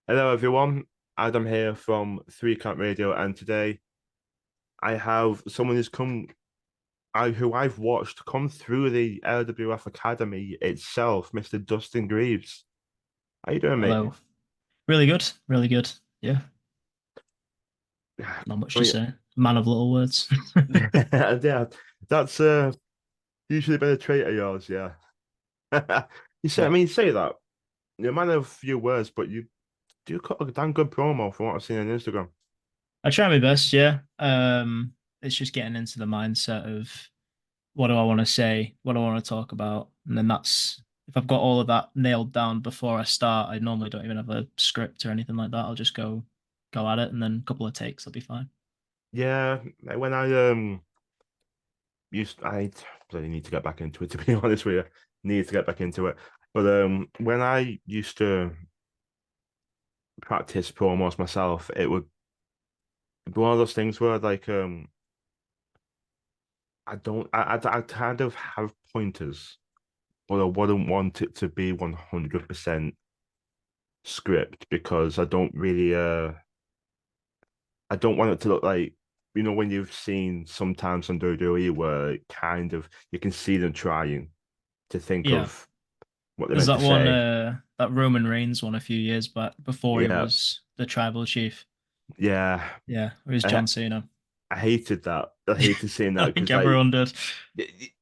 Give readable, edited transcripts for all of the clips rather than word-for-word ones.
Hello, everyone. Adam here from Three Count Radio, and today I have someone who I've watched come through the LWF Academy itself, Mr. Dustin Greaves. How you doing, mate? Hello. Really good. Really good. Yeah. I Not much to mean, say. Man of little words. yeah, that's usually been a trait of yours, yeah. You say, I Yeah. mean, you say that you're a man of few words, but you do cut a damn good promo from what I've seen on Instagram. I try my best, yeah. It's just getting into the mindset of what do I want to say, what do I want to talk about, and then that's if I've got all of that nailed down before I start, I normally don't even have a script or anything like that. I'll just go at it, and then a couple of takes, I'll be fine. Yeah, like when I really need to get back into it, to be honest with you. Need to get back into it. But when I used to practice promos myself, it would be one of those things where like I don't I kind of have pointers, but I wouldn't want it to be 100% script because I don't want it to look like when you've seen sometimes on WWE where it kind of you can see them trying to think Yeah. of what they're There's meant to that one, say. that Roman Reigns one a few years back before he Yeah, was the tribal chief. yeah. Yeah, it was I, John Cena. I hated that. I hated seeing I that think because like everyone did.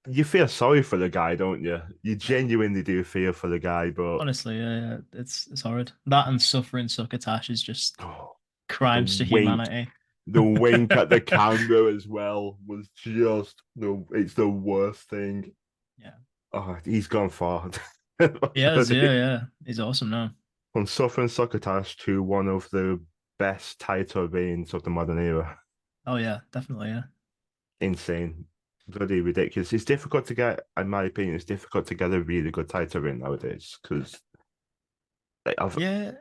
you feel sorry for the guy, don't you? You Yeah. genuinely do feel for the guy, but Honestly, yeah, it's horrid. That and suffering succotash is just oh, the crimes to wink, humanity. the wink at the camera as well was just it's the worst thing. Yeah. Oh, he's gone far. Yeah. He's awesome now. From suffering succotash to one of the best title reigns of the modern era. Oh yeah, definitely, yeah. Insane. Bloody ridiculous. It's difficult to get, in my opinion, it's difficult to get a really good title reign nowadays because I've Yeah,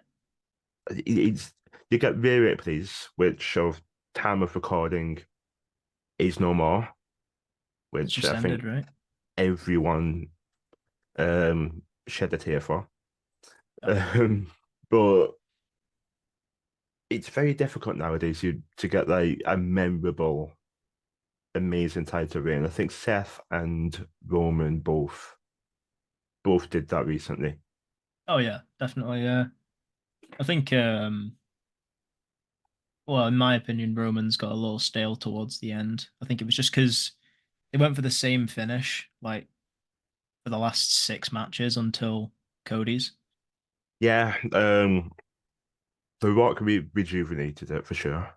it's you get Rhea Ripley's, which of time of recording is no more, it's which just I ended, think right? everyone shed a tear for. Oh yeah. Um, but it's very difficult nowadays to get like a memorable, amazing title reign. I think Seth and Roman both did that recently. Oh yeah, definitely, yeah. I think well, in my opinion, Roman's got a little stale towards the end. I think it was just because they went for the same finish, like for the last six matches until Cody's. Yeah, The Rock rejuvenated it for sure.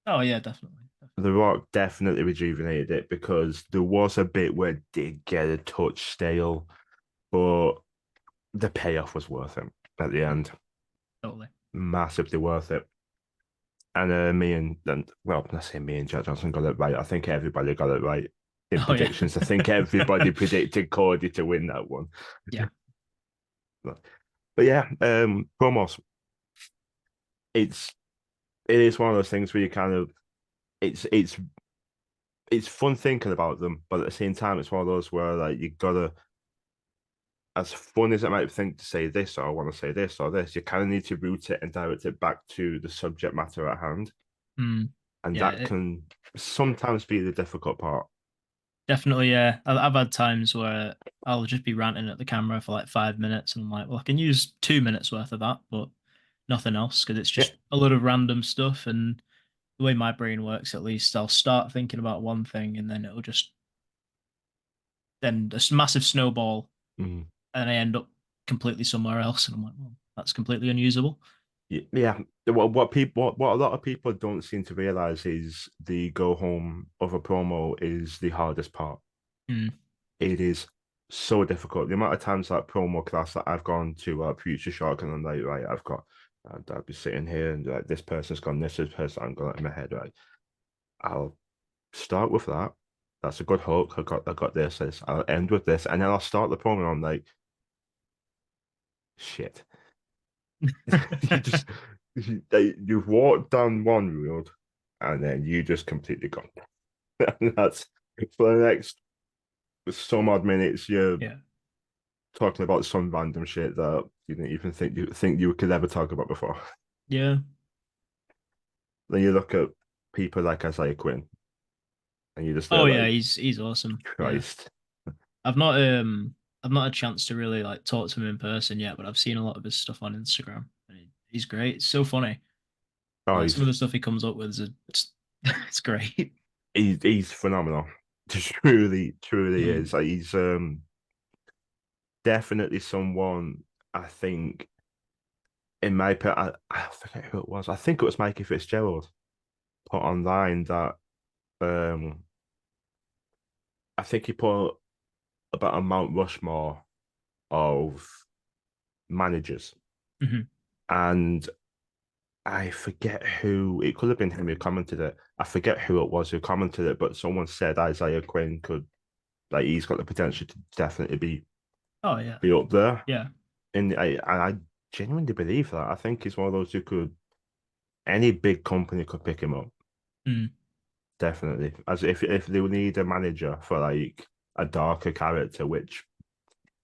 Oh yeah, definitely. The Rock definitely rejuvenated it because there was a bit where it did get a touch stale, but the payoff was worth it at the Yeah, end. totally. Massively worth it. And well, let's say me and Jack Johnson got it right. I think everybody got it right in Oh yeah. predictions. I think everybody predicted Cody to win that one. Yeah. But yeah, promos. It's it is one of those things where you kind of it's it's it's fun thinking about them, but at the same time, it's one of those where like you gotta, as fun as it might think to say this or I want to say this or this, you kind of need to root it and direct it back to the subject matter at hand, Mm. and Yeah, that can sometimes be the difficult part. definitely, yeah. I've had times where I'll just be ranting at the camera for like 5 minutes, and I'm like, well, I can use 2 minutes worth of that, but nothing else because it's Yeah, just a lot of random stuff. And the way my brain works, at least, I'll start thinking about one thing, and then it'll just then this massive snowball, mm. and I end up completely somewhere else, and I'm like, well, that's completely unusable. Yeah. What a lot of people don't seem to realize is the go home of a promo is the hardest part. Mm. It is so difficult. The amount of times that promo class that I've gone to Future Shock and I'm like, right, I'll be sitting here and like this person's gone, this person I'm going in my head, right? I'll start with that. That's a good hook. I got this. I'll end with this, and then I'll start the promo. I'm like, shit. you just you've walked down one road, and then you just completely gone. And that's for the next some odd minutes. You're Yeah. talking about some random shit that you didn't even think you could ever talk about before. Yeah. Then you look at people like Isaiah Quinn, and you just Oh there yeah, like, he's awesome. Yeah. Christ. I've not had a chance to really like talk to him in person yet, but I've seen a lot of his stuff on Instagram. And he's great. It's so funny. Oh, Like some of the stuff he comes up with it's great. he's phenomenal. Truly, truly Mm. is. Like he's definitely someone I think in my I forget who it was. I think it was Mikey Fitzgerald put online that um I think he put about a Mount Rushmore of managers. Hmm. And I forget who it could have been him who commented it. I forget who it was who commented it, but someone said Isaiah Quinn could like he's got the potential to definitely Oh yeah. be up there. Yeah. And I genuinely believe that. I think he's one of those who could any big company could pick him up. Mm. Definitely. As if they would need a manager for like a darker character, which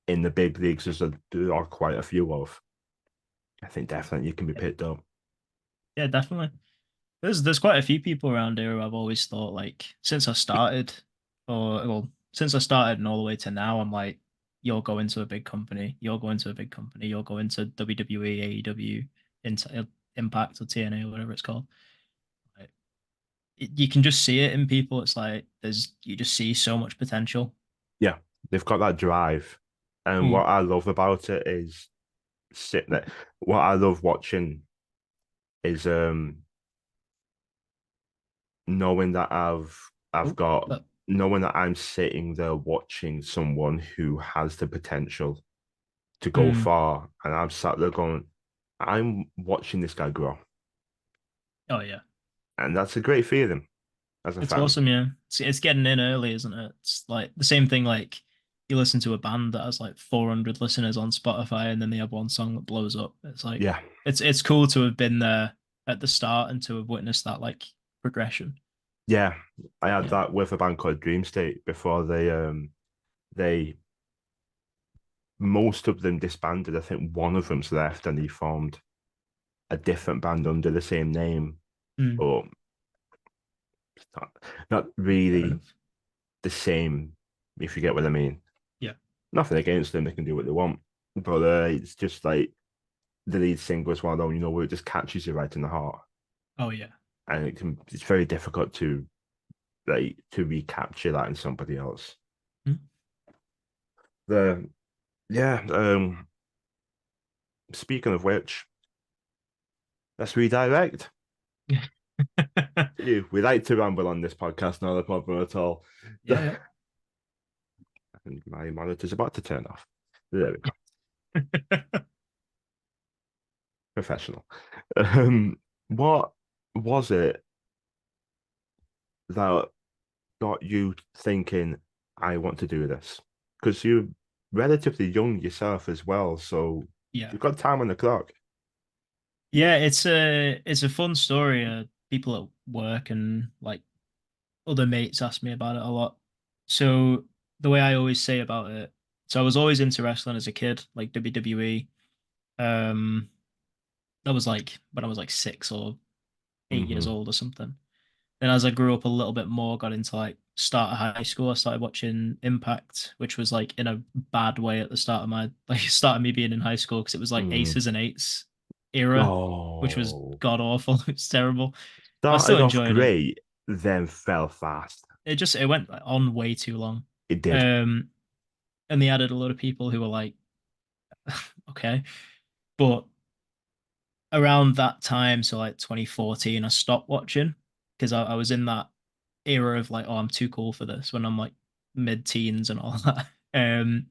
in the big leagues there are quite a few of. I think definitely you can be Yeah. picked up. Yeah, definitely. There's quite a few people around here who I've always thought like since I started, or well, since I started and all the way to now, I'm like, you're going to a big company, you're going to a big company, you're going to WWE, AEW, Impact or TNA or whatever it's called. Like, you can just see it in people. It's like you just see so much potential. Yeah, they've got that drive. And Mm. what I love about it is sitting there. What I love watching is knowing that I've Oh, got but knowing that I'm sitting there watching someone who has the potential to go mm. far, and I'm sat there going, I'm watching this guy grow, Oh yeah. and that's a great feeling as a It's fan. awesome, yeah. It's getting in early, isn't it? It's like the same thing like you listen to a band that has like 400 listeners on Spotify and then they have one song that blows up. It's like Yeah, it's cool to have been there at the start and to have witnessed that like progression. yeah. I had Yeah. that with a band called Dream State before they most of them disbanded. I think one of them's left, and he formed a different band under the same name, Mm, but not, not fair really enough. the same, if you get what I mean. Yeah. Nothing against them, they can do what they want. But it's just like the lead single is one of them, where it just catches you right in the heart. Oh yeah. And it's very difficult to recapture that in somebody else. Mm. The yeah, speaking of which, let's redirect. We like to ramble on this podcast, not a problem at all. Yeah, And my monitor's about to turn off. There we go. yeah. Professional. What was it that got you thinking, I want to do this? Because you're relatively young yourself as well, so Yeah. you've got time on the clock. Yeah, it's a fun story. People at work and like other mates ask me about it a lot. So the way I always say about it, so I was always into wrestling as a kid, like WWE. Um, that was like when I was like 6 or 8 years Hmm. old or something. Then as I grew up a little bit more, got into like start of high school, I started watching Impact, which was like in a bad way at the start of my like start of me being in high school because it was like Hmm. Aces and Eights era, which was Oh, god awful. It's terrible. I still started off enjoyed it. great, then fell fast. It went like, on way too long. It did. Um, and they added a lot of people who were like, okay, but around that time, so like 2014, I stopped watching because I was in that era of like, oh, I'm too cool for this when I'm like mid-teens and all that.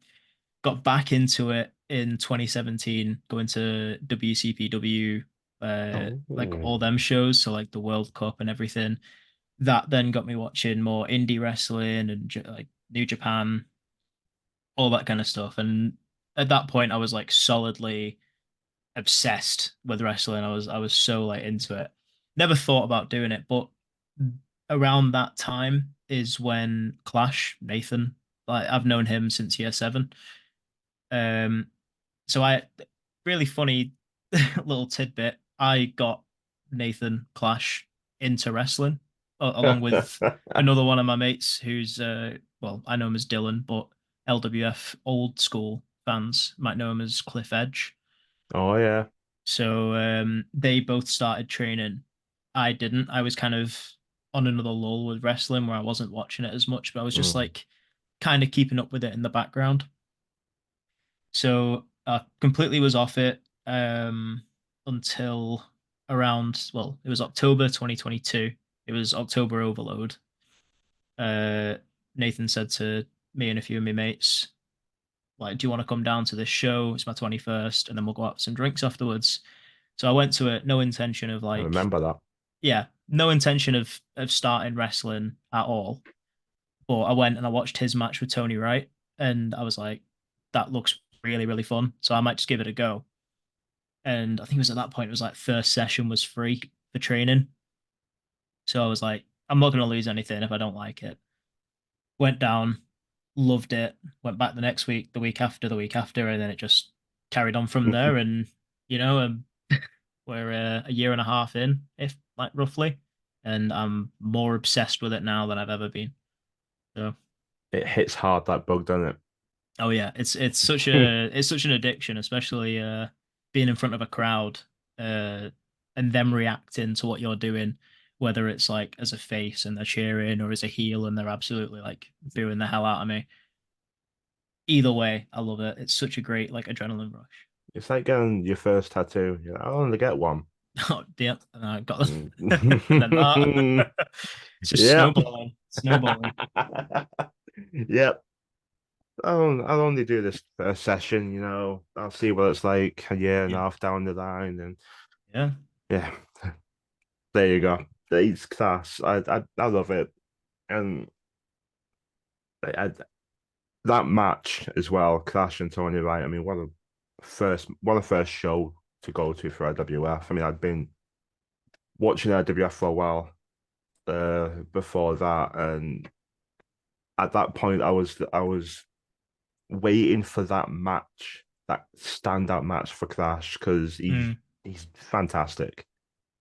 Got back into it in 2017, going to WCPW, like all Oh. them shows, so like the World Cup and everything. That then got me watching more indie wrestling and like New Japan, all that kind of stuff. And at that point, I was like solidly obsessed with wrestling. I was so like into it. Never thought about doing it, but around that time is when Clash, Nathan, like I've known him since year 7. Um, so I really funny little tidbit. I got Nathan Clash into wrestling along with another one of my mates who's well, I know him as Dylan, but LWF old school fans might know him as Cliff Edge. Oh yeah. So they both started training. I didn't. I was kind of on another lull with wrestling where I wasn't watching it as much, but I was just Mm. like kind of keeping up with it in the background. So I completely was off it until around, well, it was October 2022. It was October Overload. Uh, Nathan said to me and a few of my mates, like, do you want to come down to this show? It's my 21st, and then we'll go out for some drinks afterwards. So I went to it, no intention of I like, remember that. yeah, no intention of starting wrestling at all. But I went and I watched his match with Tony Wright, and I was like, that looks really, really fun. So I might just give it a go. And I think it was at that point, it was like first session was free for training. So I was like, I'm not going to lose anything if I don't like it. Went down, loved it, went back the next week, the week after, and then it just carried on from there. And, you know, we're a year and a half in, if like roughly. And I'm more obsessed with it now than I've ever been. So, It hits hard that bug, doesn't oh yeah, it? it's such an addiction, especially being in front of a crowd uh and them reacting to what you're doing, whether it's like as a face and they're cheering or as a heel and they're absolutely like booing the hell out of me. Either way, I love it. It's such a great like adrenaline rush. It's like getting your first tattoo. You're like, I'll only get one. Oh, yeah, and I got them. And then that. Mm. It's just Yep. snowballing, snowballing. Yep. I'll only do this first session, I'll see what it's like a year and a Yeah, half down the line. And yeah, yeah, there you go. It's class. I love it. And I, that match as well, Clash and Tony Wright. I mean, what a first show to go to for IWF. I mean, I'd been watching IWF for a while before that, and at that point, I was waiting for that match, that standout match for Clash, because he's mm. he's fantastic.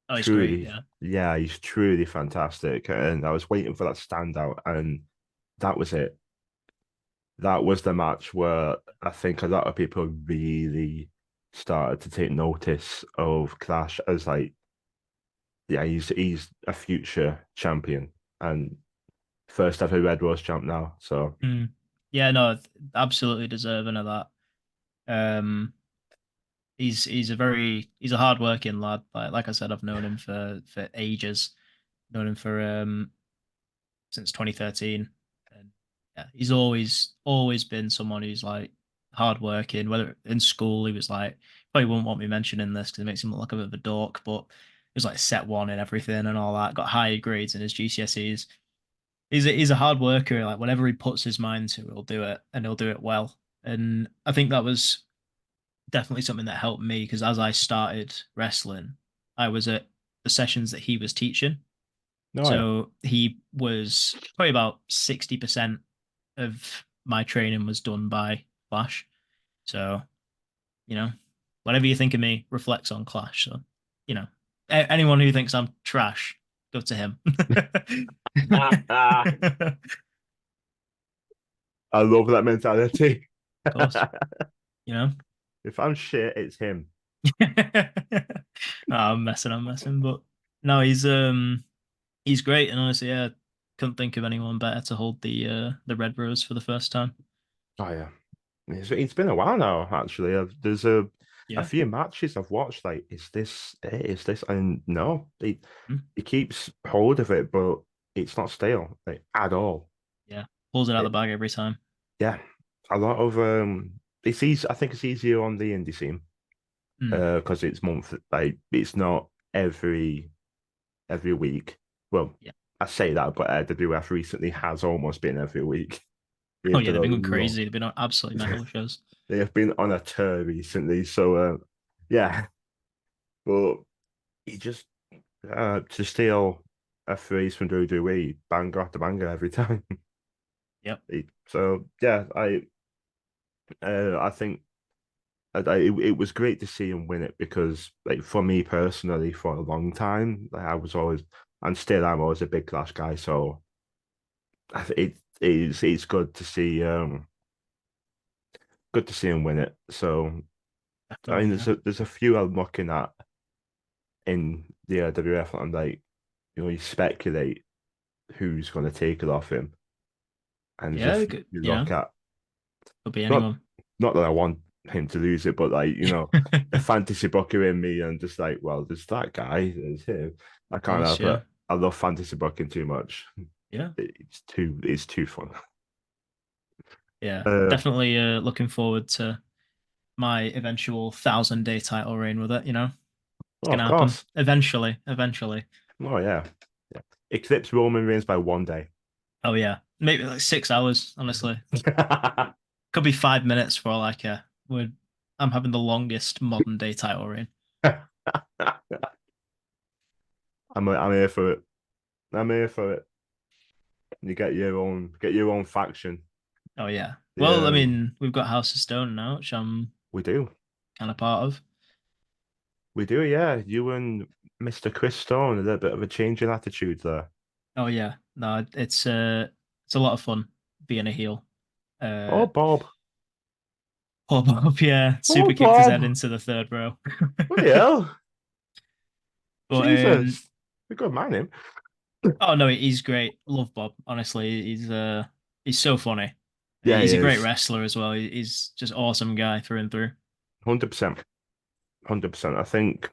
Oh, it's great. Truly, Yeah, yeah, he's truly fantastic, and I was waiting for that standout, and that was it. That was the match where I think a lot of people really started to take notice of Clash as like, yeah, he's a future champion and first ever Red Rose champ now. So mm. Yeah, no, absolutely deserving of that. Um, he's a hard working lad. Like I said, I've known him for ages. Known him for since 2013, and yeah, he's always been someone who's like hard working. Whether in school he was like probably wouldn't want me mentioning this because it makes him look like a bit of a dork, but he was like set one and everything and all that. Got high grades in his GCSEs. He's a hard worker. Like whatever he puts his mind to, he'll do it and he'll do it well. And I think that was definitely something that helped me because as I started wrestling, I was at the sessions that he was teaching. no, yeah, So he was probably about 60% of my training was done by Clash. So, you know, whatever you think of me reflects on Clash. So, you know, anyone who thinks I'm trash, go to him. I Of love that mentality. course, you know. If I'm shit, it's him. No, I'm messing, but no, he's great, and honestly, yeah, couldn't think of anyone better to hold the red rose for the first time. Oh yeah, it's been a while now. Actually, there's a Yeah, few matches I've watched. Like, is this it? Is this? And no, mm, he keeps hold of it, but it's not stale like, at all. yeah, pulls it out of the It, bag every time. yeah, a lot of it's easy. I think it's easier on the indie scene Mm, because it's month like it's not every week. Well, yeah. I say that, but WF recently has almost been every week. Oh They've yeah, done they've a been going lot. crazy. They've been on absolutely mental shows. They have been on a tour recently, so yeah. But he just to steal a phrase from WWE, banger after banger every time. Yep. So yeah, I think it was great to see him win it because, like, for me personally, for a long time, like, I was always, and still I'm always a big Clash guy. So it's good to see him win it. So I Definitely, mean, yeah. there's a few I'm looking at in the WF. I'm like, you speculate who's going to take it off him, and there's a Yeah, few good, you you know, look at. could be Not anyone. not that I want him to lose it, but like, the Of fantasy booker in me, and just like, well, there's that guy, there's him. I can't course, help yeah. it. I love fantasy booking too much. Yeah. It's too fun. Yeah. Uh, Definitely looking forward to my eventual 1,000 day title reign with it, you know? It's oh, of gonna happen. course. Eventually. Eventually. Oh yeah, yeah. Eclipse Roman Reigns by one day. Oh yeah. Maybe like 6 hours, honestly. Could be 5 minutes for all I care. I'm having the longest modern day title reign. I'm here for it. I'm here for it. You get your own faction. Oh yeah. Well, I Yeah, mean, we've got House of Stone now, which I'm we do. kind of part of. We do, yeah. You and Mr. Chris Stone, a little bit of a change in attitude there. Oh yeah. No, it's a lot of fun being a heel. Oh, Uh Bob. Paul Bob, yeah, Oh, super kicked his head Bob. into the third row. What the hell? But Jesus. We got mind him. oh no, he's great. Love Bob. Honestly, he's so funny. Yeah, he He's a great is. wrestler as well. He's just awesome guy through and through. 100%. 100%. I think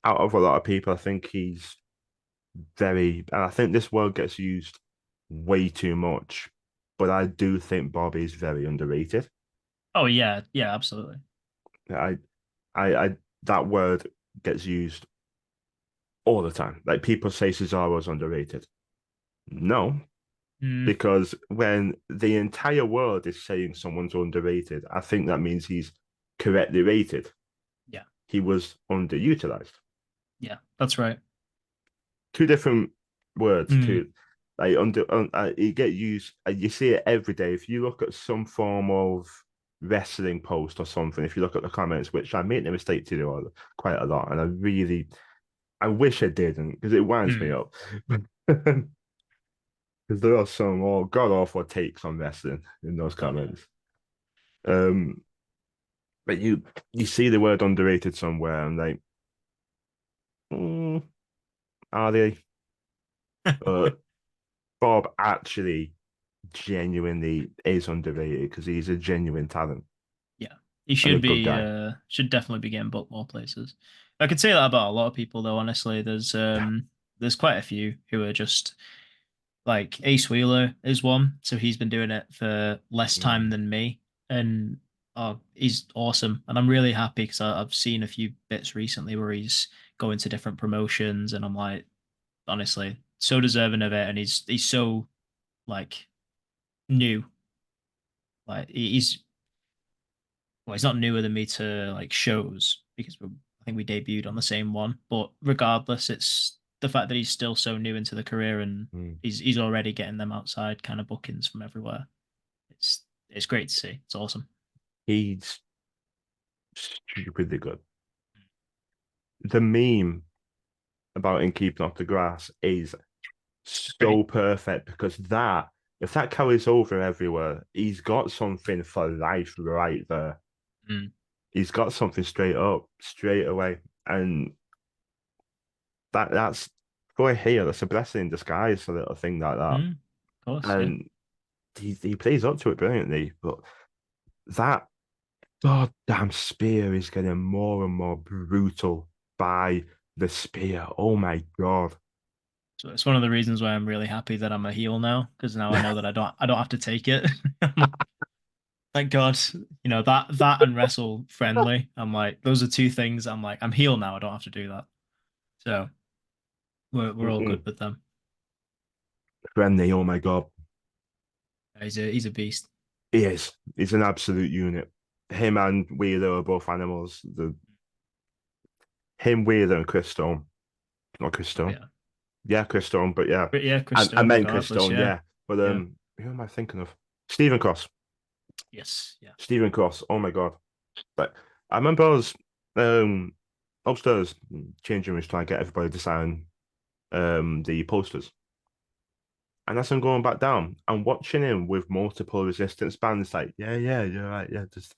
out of a lot of people, I think he's and I think this word gets used way too much, but I do think Bob is very underrated. Oh yeah, yeah, absolutely. I, I, that word gets used all the time. Like, people say Cesaro's underrated. No, Mm, because when the entire world is saying someone's underrated, I think that means he's correctly rated. yeah, He was underutilized. yeah, that's right. Two different words. Mm, Two, like, you get used. You see it every day. If you look at some form of wrestling post or something, if you look at the comments, which I make the mistake to do quite a lot, and I wish I didn't because it winds me mm. up. Because there are some god awful takes on wrestling in those Oh yeah. comments. Um, but you see the word underrated somewhere, and like, mm, are they? Uh, Bob actually genuinely is underrated because he's a genuine talent Yeah. He and a should good be guy. should definitely be getting booked more places. I could say that about a lot of people though, honestly. Yeah. There's quite a few who are just like Ace Wheeler is one, so he's been doing it for less time Mm. than me, and he's awesome. And I'm really happy because I've seen a few bits recently where he's going to different promotions, and I'm like, honestly, so deserving of it. And he's so like new, like he's well, he's not newer than me to like shows because I think we debuted on the same one. But regardless, it's the fact that he's still so new into the career and Mm. he's already getting them outside kind of bookings from everywhere. It's great to see. It's awesome. He's stupidly good. The meme about him keeping off the grass is Great. so perfect because if that carries over everywhere, he's got something for life right there. Mm, He's got something straight up, straight away. And that's for a heel, that's a blessing in disguise, a little thing like that. of course, yeah. And he plays up to it brilliantly. But that goddamn spear is getting more and more brutal by the spear. Oh my god. So it's one of the reasons why I'm really happy that I'm a heel now because now I know that I don't have to take it. Thank God, that and wrestle friendly. I'm like those are two things. I'm like I'm heel now. I don't have to do that. So we're all good Mm-mm. with them. Friendly, oh my god. He's a beast. He is. He's an absolute unit. Him and Wheeler are both animals. Him, Wheeler, and Chris Stone. Not Chris Oh Stone. yeah, Yeah, Chris Stone, but yeah. but yeah, Chris I Stone. meant Chris Regardless, Stone, yeah, yeah. But yeah. who am I thinking of? Stephen Cross. Yes, yeah. Stephen Cross. Oh my God. But I remember I was um upstairs changing rooms trying to get everybody to sign the posters. And as I'm going back down, I'm watching him with multiple resistance bands. Like, yeah, yeah, you're right. Yeah, just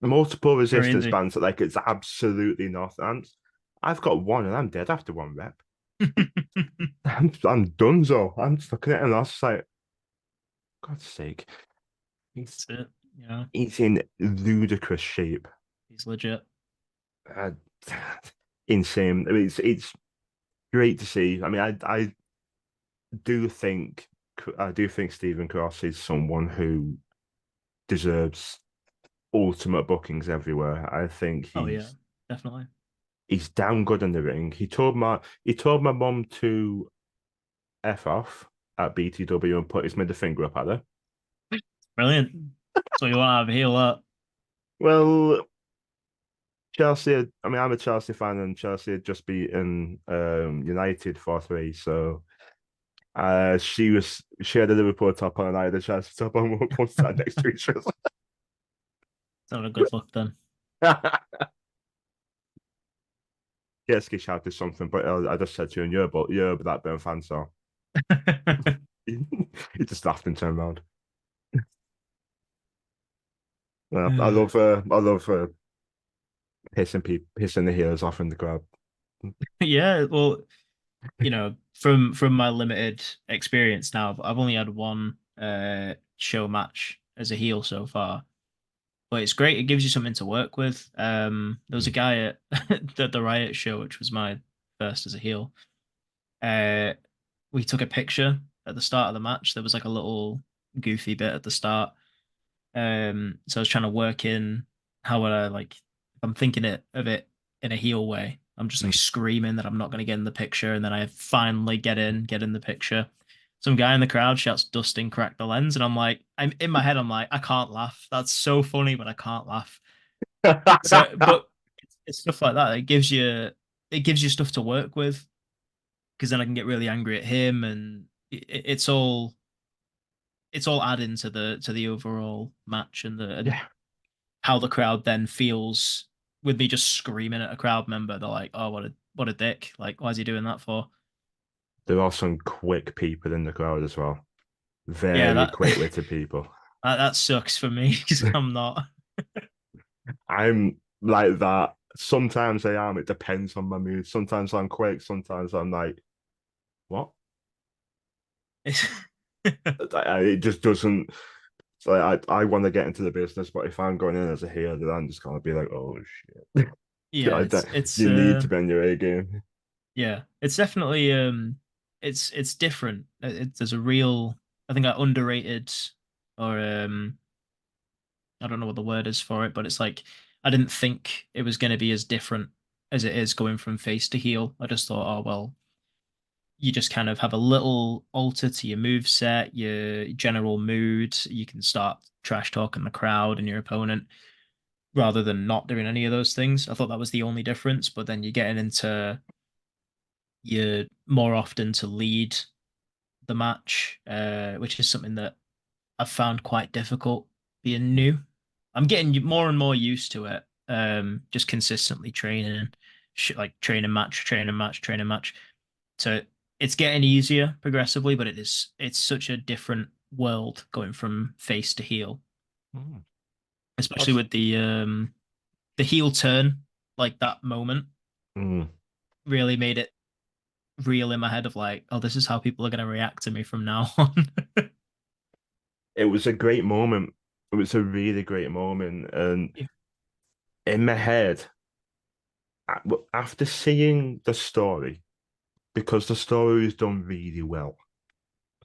multiple resistance Crazy. bands. Like, it's absolutely not. And I've got one, and I'm dead after one rep. I'm done, so I'm just looking at him, and I was just like, God's sake, he's That's it. You know, he's in ludicrous shape. he's legit. Uh, insane. I mean, it's great to see. I mean, do think I do think Stephen Cross is someone who deserves ultimate bookings everywhere. I think Oh yeah, definitely. he's damn good in the ring. He told my mum to F off at BTW and put his middle finger up at her. Brilliant. So you want to have a heel up? Well, Chelsea, I mean, I'm a Chelsea fan, and Chelsea had just beaten United 4-3. So she had a Liverpool top on, and I had a Chelsea top on. We'll both sat next to each It's not a good look then. other. Getski shouted something, but I just said to him, you're that Burn fan, so he just laughed and turned around. I love pissing the heels off in the crowd. Yeah, well, from my limited experience now, I've only had one show match as a heel so far, but it's great. It gives you something to work with. There was a guy at the Riot show, which was my first as a heel. Uh, we took a picture at the start of the match. There was like a little goofy bit at the start. So I was trying to work in how would I like if I'm thinking of it in a heel way. I'm just like screaming that I'm not going to get in the picture, and then I finally get in the picture. Some guy in the crowd shouts, "Dustin cracked the lens," and I'm in my head. I'm like, I can't laugh. That's so funny, but I can't laugh. So, but it's stuff like that. It gives you stuff to work with because then I can get really angry at him, and it's all adding to the overall match and Yeah, how the crowd then feels with me just screaming at a crowd member. They're like, "Oh, what a dick! Like, why is he doing that for?" there are some quick people in the crowd as well. Yeah, Very that quick-witted people. that sucks for me because I'm not. I'm like that. Sometimes I am. It depends on my mood. Sometimes I'm quick. Sometimes I'm like, what? It just doesn't. So I want to get into the business, but if I'm going in as a heel, then I'm just gonna be like, oh shit. Yeah, I don't, you need to be on your A game. yeah, it's definitely it's different. There's a real I think I underrated or I don't know what the word is for it, but it's like I didn't think it was going to be as different as it is going from face to heel. I just thought, oh well, you just kind of have a little alter to your move set, your general mood. You can start trash talking the crowd and your opponent rather than not doing any of those things. I thought that was the only difference, but then you're getting into you more often to lead the match, which is something that I've found quite difficult being new. I'm getting more and more used to it. Just consistently training, like training match, training match, training match. So it's getting easier progressively, but it's such a different world going from face to heel, Mm. especially That's with the heel turn, like that moment mm. really made it real in my head of like, oh, this is how people are going to react to me from now on. It was a great moment. It was a really great moment, and in my head, after seeing the story, because the story is done really well,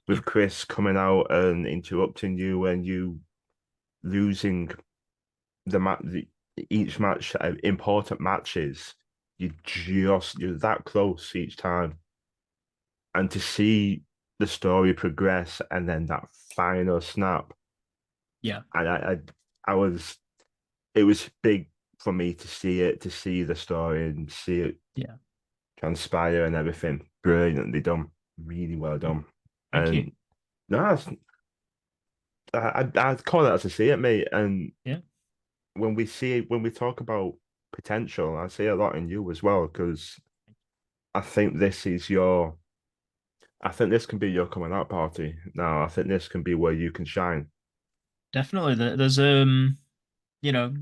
Yeah, with Chris coming out and interrupting you and you losing each match, important matches, you're that close each time, and to see the story progress and then that final snap, yeah, and I was it was big for me to see it, to see the story and see it yeah. transpire and everything. Brilliantly done, really well Mm. done. Thank you. And no, I'd call it as I see it, mate. And Yeah, when we talk about potential, I see a lot in you as well because I think this is your I think this can be your coming out party. Now, I think this can be where you can shine. definitely. There's you know,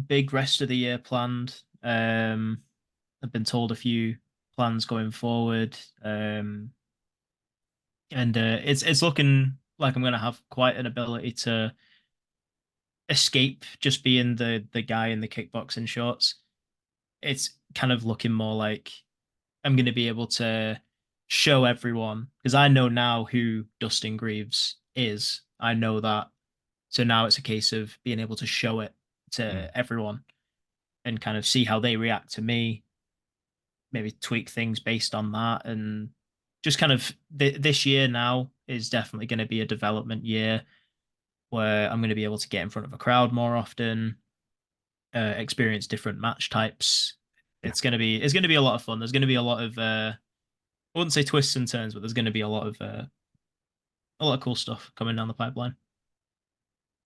big rest of the year planned. I've been told a few plans going forward. And it's looking like I'm gonna have quite an ability to escape just being the guy in the kickboxing shorts. It's kind of looking more like I'm gonna be able to show everyone because I know now who Dustin Greaves is. I know that. So now it's a case of being able to show it Mm. to everyone and kind of see how they react to me, maybe tweak things based on that. And just kind of this year now is definitely going to be a development year where I'm going to be able to get in front of a crowd more often, experience different match types. Yeah, It's going to be a lot of fun. There's going to be a lot of I wouldn't say twists and turns, but there's going to be a lot of cool stuff coming down the pipeline.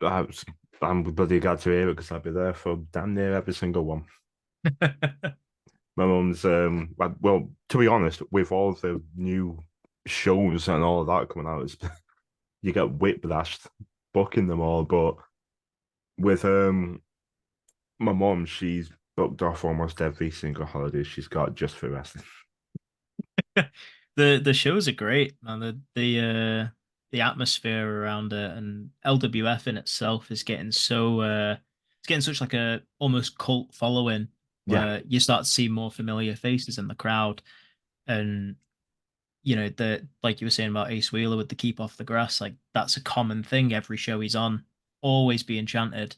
I was, I'm bloody glad to hear it because I'll be there for damn near every single one. My mum's well, to be honest, with all the new shows and all of that coming out, you get whiplashed booking them all. But with my mum, she's booked off almost every single holiday she's got just for wrestling. The shows are great, man. The atmosphere around it and LWF in itself is getting so it's getting such like a almost cult following Yeah, where you start to see more familiar faces in the crowd. And the like you were saying about Ace Wheeler with the keep off the grass, like that's a common thing every show he's on, always being chanted.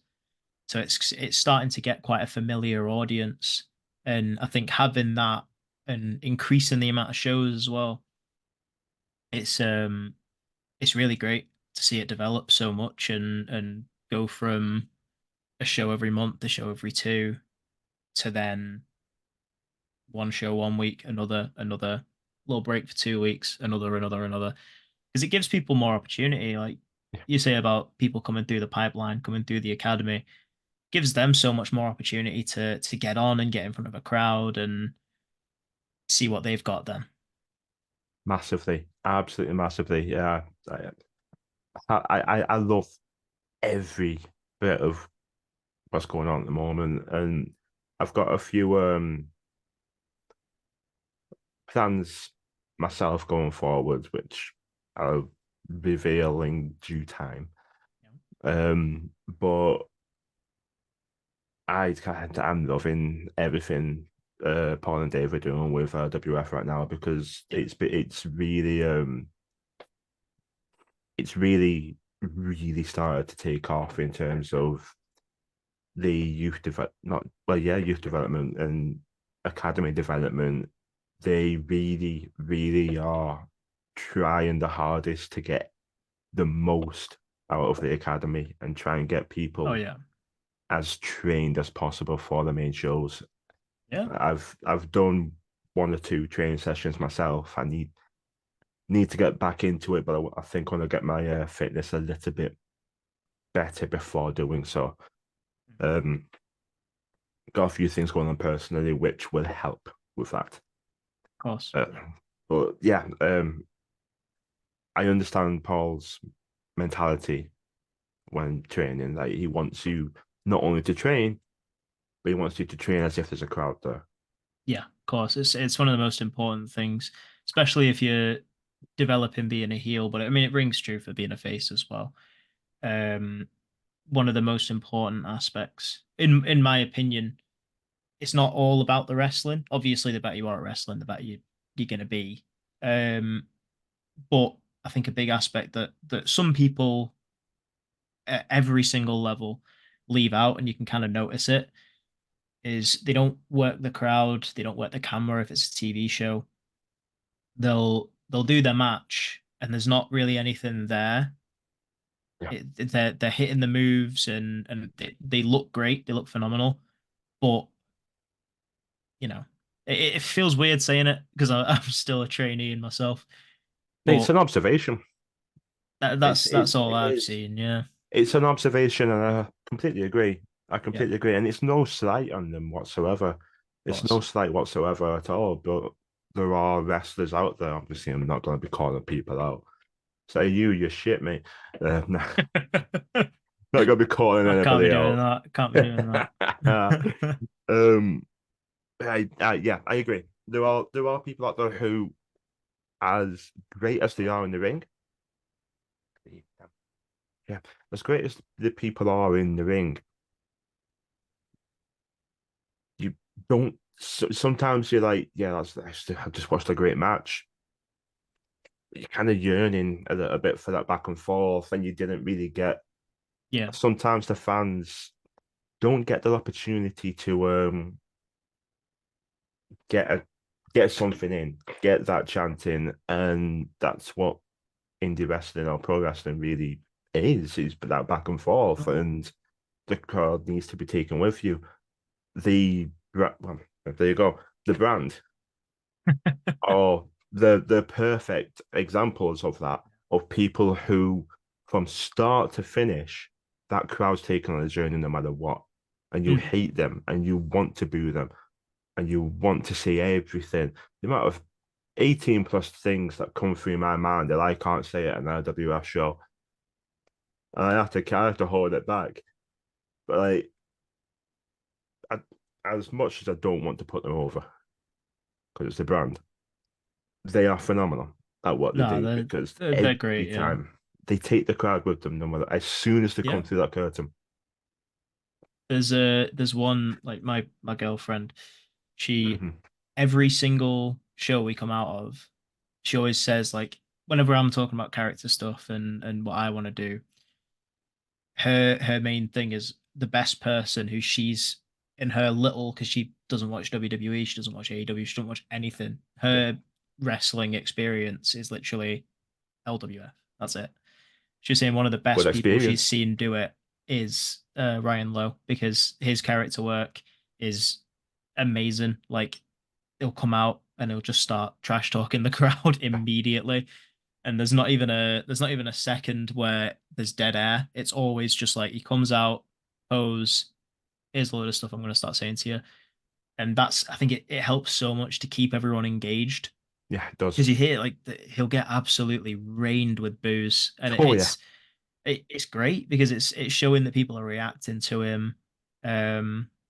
So it's starting to get quite a familiar audience. And I think having that and increasing the amount of shows as well, it's um it's really great to see it develop so much and go from a show every month, a show every two, to then one show one week, another little break for 2 weeks, another. Because it gives people more opportunity. Like you say about people coming through the pipeline, coming through the academy, gives them so much more opportunity to get on and get in front of a crowd and see what they've got then. massively, absolutely massively. Yeah, I love every bit of what's going on at the moment, and I've got a few plans myself going forward, which I'll reveal in due time. But I'm loving everything Paul and Dave are doing with WF right now because Yeah. it's really started to take off in terms of the youth development and academy development. They really are trying the hardest to get the most out of the academy and try and get Oh people yeah. as trained as possible for the main shows. Yeah. I've done one or two training sessions myself. I need to get back into it, but I think I want to get my fitness a little bit better before doing so. Um, got a few things going on personally, which will help with that. Of course. Uh, Yeah. but yeah, I understand Paul's mentality when training. Like he wants you not only to train, but he wants you to train as if there's a crowd there. Yeah, of course. It's one of the most important things, especially if you're developing being a heel, but I mean it rings true for being a face as well. Um, One of the most important aspects, in my opinion, it's not all about the wrestling. Obviously, the better you are at wrestling, the better you're gonna be. Um, but I think a big aspect that some people at every single level leave out, and you can kind of notice it, is they don't work the crowd, they don't work the camera if it's a TV show. They'll do their match, and there's not really anything there. Yeah. They're hitting the moves and they look great, they look phenomenal, but it feels weird saying it because I'm still a trainee in myself. It's But an observation. That's all It I've is. seen. Yeah, It's an observation, and I completely agree. I yeah, of completely agree, and it's no slight on them whatsoever. It's no course. slight whatsoever at all. But there are wrestlers out there. Obviously, I'm not going to be calling people out. Say you're shit, mate. Nah, not going to be calling I can't be anybody doing out. that. Can't be doing that. um, yeah, I agree. There are people out there who, as great as they are in the ring, yeah, as great as the people are in the ring, you don't. Sometimes you're like, yeah, I just watched a great match. You're kind of yearning a little bit for that back and forth, and you didn't really get. Yeah. Sometimes the fans don't get the opportunity to get a get something in, get that chant in, and that's what indie wrestling or pro wrestling really is that back and forth, and the crowd needs to be taken with you. Well, there you go. The brand are the perfect examples of that, of people who from start to finish that crowd's taken on a journey no matter what, and you Mm. hate them and you want to boo them and you want to see everything. The amount of 18 plus things that come through my mind that I can't say at an LWF show, and I have to hold it back. But like, I, as much as I don't want to put them over because it's the brand, they are phenomenal at what they No, do because they're every great. Yeah. time they take the crowd with them, no matter as soon as they Yeah. come through that curtain. There's one like my girlfriend. She Mhm. every single show we come out of, she always says like whenever I'm talking about character stuff and what I want to do, her main thing is the best person who she's in her little because she doesn't watch WWE, she doesn't watch AEW, she doesn't watch anything. Yeah, Her wrestling experience is literally LWF. That's it. She's saying one of the good best people she's experience. seen do it is Ryan Lowe because his character work is amazing. Like he'll come out and he'll just start trash talking the crowd immediately. And there's not even a second where there's dead air. It's always just like he comes out, pose, here's a load of stuff I'm gonna start saying to you. And that's I think it helps so much to keep everyone engaged. Yeah, it does. Because you hear like he'll get absolutely rained with booze. And Oh yeah, it's great because it's showing that people are reacting to him.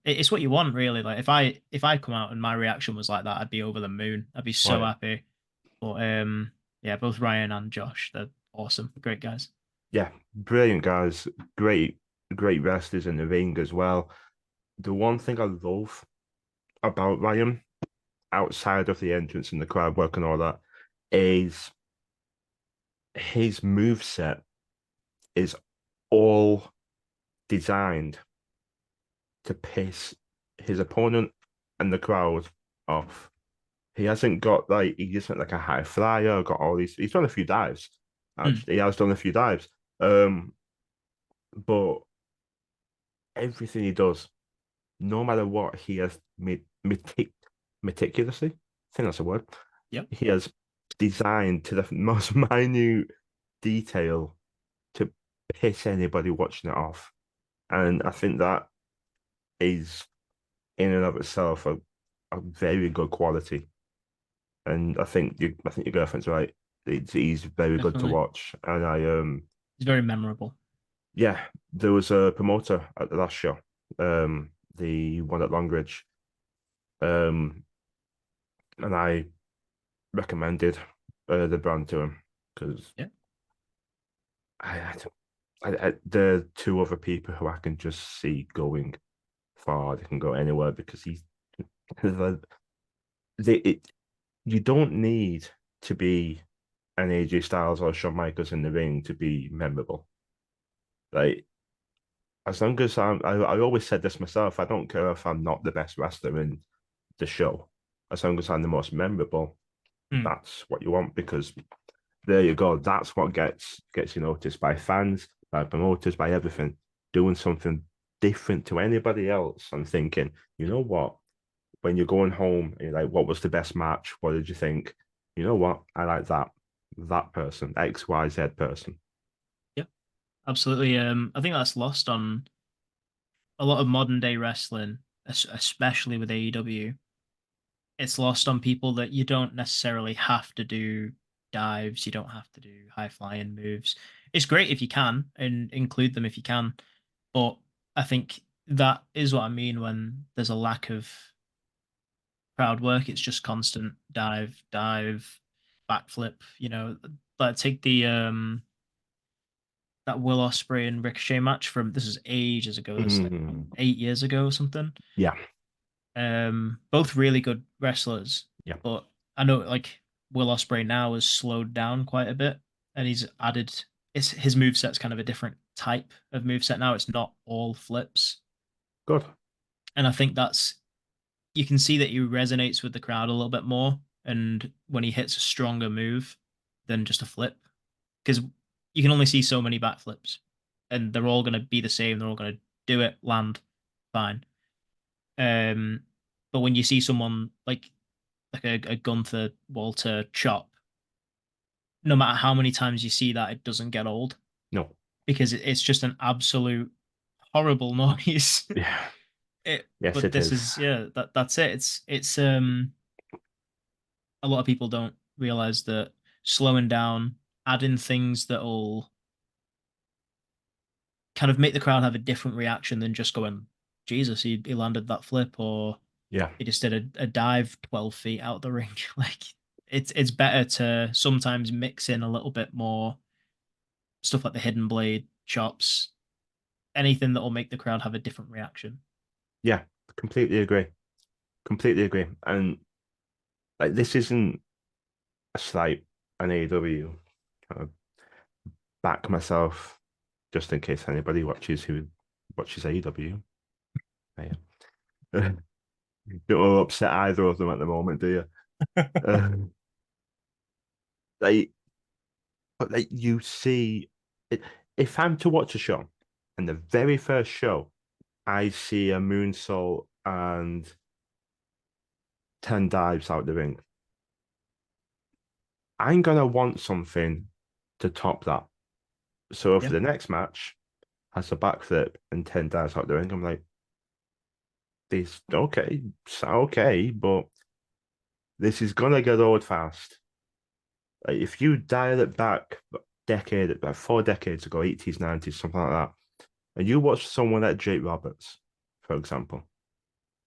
It's what you want really. Like if I come out and my reaction was like that, I'd be over the moon. I'd be oh so yeah, happy. But yeah, both Ryan and Josh, they're awesome, great guys. yeah. Brilliant guys, great wrestlers in the ring as well. The one thing I love about Ryan, outside of the entrance and the crowd work and all that, is his move set is all designed to piss his opponent and the crowd off. He hasn't got like he just went like a high flyer, got all these. He's done a few dives. Mm, Actually, he has done a few dives. But everything he does, no matter what, he has meticulously. I think that's a word. yep, He has designed to the most minute detail to piss anybody watching it off, and I think that is in and of itself a very good quality. And I think your girlfriend's right. He's very good to definitely. watch. And It's very memorable. yeah, there was a promoter at the last show, the one at Longridge, um, and I recommended the brand to him because Yeah. I, there are two other people who I can just see going far. They can go anywhere because he's it. You don't need to be an AJ Styles or Shawn Michaels in the ring to be memorable. Like as long as I always said this myself. I don't care if I'm not the best wrestler in the show, as long as I'm the most memorable. Mm, That's what you want because there you go. That's what gets you noticed by fans, by promoters, by everything. Doing something different to anybody else and thinking, you know what? When you're going home, and you're like, what was the best match? What did you think? You know what? I like that person, XYZ person. absolutely. I think that's lost on a lot of modern day wrestling, especially with AEW. It's lost on people that you don't necessarily have to do dives, you don't have to do high flying moves. It's great if you can and include them if you can, but I think that is what I mean when there's a lack of crowd work. It's just constant dive, dive, backflip. Like take the that Will Ospreay and Ricochet match from this is ages ago. This is like what, Mm, 8 years ago or something. yeah, Both really good wrestlers, yeah, but I know like Will Ospreay now has slowed down quite a bit, and he's added. It's his moveset's kind of a different type of moveset now. It's not all flips, good. and I think that's you can see that he resonates with the crowd a little bit more, and when he hits a stronger move than just a flip, because you can only see so many backflips, and they're all going to be the same. They're all going to do it, land, fine. Um, but when you see someone like a Gunther Walter chop, no matter how many times you see that, it doesn't get old No, because it's just an absolute horrible noise. yeah, yes, But it this is. is that's it. It's a lot of people don't realize that slowing down, adding things that'll kind of make the crowd have a different reaction than just going, Jesus, he landed that flip, or Yeah, he just did a dive 12 feet out the ring. Like it's better to sometimes mix in a little bit more stuff like the hidden blade, chops, anything that will make the crowd have a different reaction. yeah, completely agree. Completely agree. And like this isn't a slight on AEW. Kind of back myself just in case anybody watches who watches AEW. Yeah. Don't want to upset either of them at the moment, do you? Uh, like, but like you see, it, if I'm to watch a show, and the very first show I see a moonsault and 10 dives out the ring, I'm gonna want something to top that. So if Yeah, the next match has a backflip and 10 dives out the ring, I'm like, this okay, it's okay, but this is gonna get old fast. Like if you dial it back a decade, about 4 decades ago, 80s, 90s, something like that, and you watch someone like Jake Roberts, for example,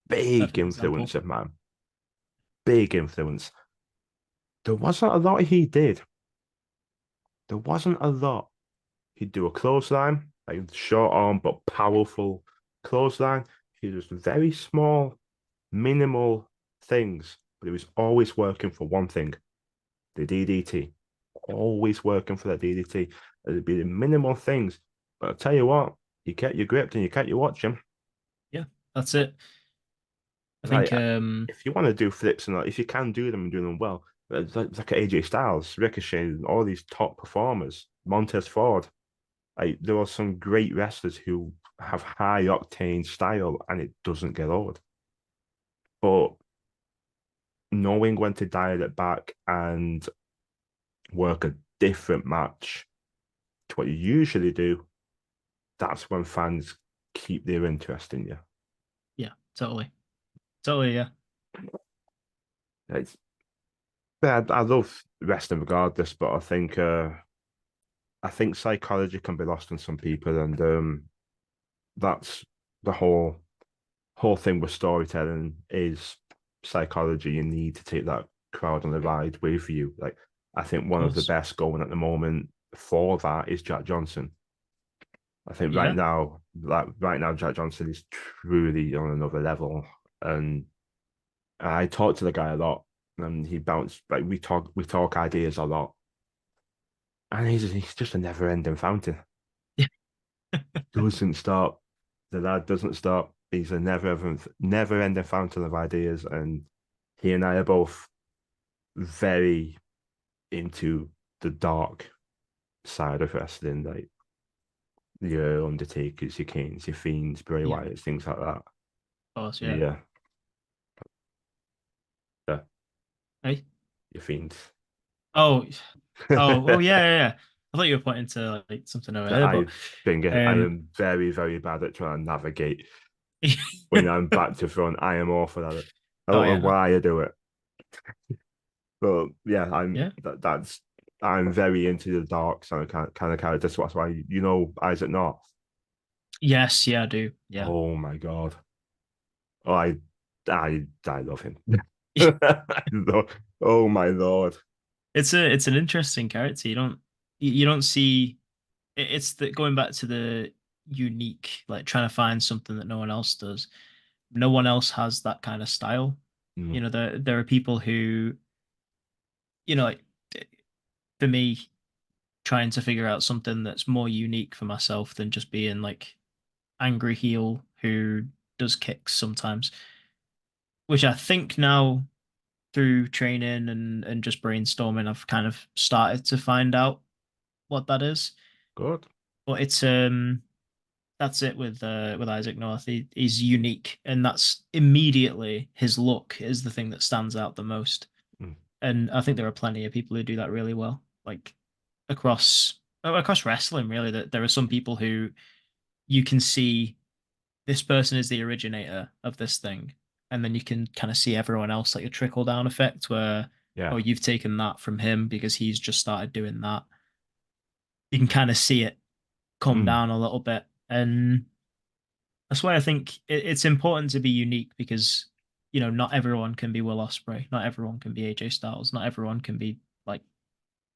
big perfect example. influence of man, big influence. There wasn't a lot he did. There wasn't a lot. He'd do a clothesline, like short arm but powerful clothesline. He was very small, minimal things, but he was always working for one thing, the DDT. Always working for that DDT. It'd be the minimal things. But I'll tell you what, you get your grip and you can't you watch him. Yeah, that's it. I Like think if you want to do flips and like, if you can do them and do them well, it's like AJ Styles, Ricochet, and all these top performers, Montez Ford. Like there are some great wrestlers who have high octane style and it doesn't get old. But knowing when to dial it back and work a different match to what you usually do, that's when fans keep their interest in you. yeah, totally. Totally, yeah. It's, I love wrestling regardless, but I think psychology can be lost on some people, and that's the whole thing with storytelling is psychology. You need to take that crowd on the ride with you. Like I think Of one of the course. best going at the moment for that is Jack Johnson. I think right Yeah. now, Jack Johnson is truly on another level, and I talk to the guy a lot, and he bounced like we talk ideas a lot, and he's just a never ending fountain. Doesn't stop. The lad doesn't stop. He's a never ending fountain of ideas, and he and I are both very into the dark side of wrestling, like your Undertakers, your Kanes, your Fiends, Bray Yeah. Wyatt, things like that. Of course, yeah. Yeah, yeah, Hey. your Fiends. Oh, oh, yeah, yeah, yeah. I thought you were pointing to like something over That here, but I um, am very, very bad at trying to navigate when I'm back to front. I am awful at it. I oh don't know yeah, why I do it, but yeah, yeah, that's I'm very into the dark kind of character. So that's why Isaac North. yes, yeah, I do, yeah. Oh my god. Oh, I love him. Oh my lord. It's an interesting character. You don't see it's the going back to the unique, like trying to find something that no one else does. No one else has that kind of style. Mm, There are people who, like for me, trying to figure out something that's more unique for myself than just being like angry heel who does kicks sometimes, which I think now through training and just brainstorming, I've kind of started to find out what that is. good. But it's that's it with Isaac North. He's unique, and that's immediately his look is the thing that stands out the most. Mm, And I think there are plenty of people who do that really well, like across wrestling. Really, that there are some people who you can see this person is the originator of this thing, and then you can kind of see everyone else like a trickle down effect where yeah. oh you've taken that from him because he's just started doing that. You can kind of see it come Mm, down a little bit, and that's why I think it's important to be unique because not everyone can be Will Ospreay, not everyone can be AJ Styles, not everyone can be like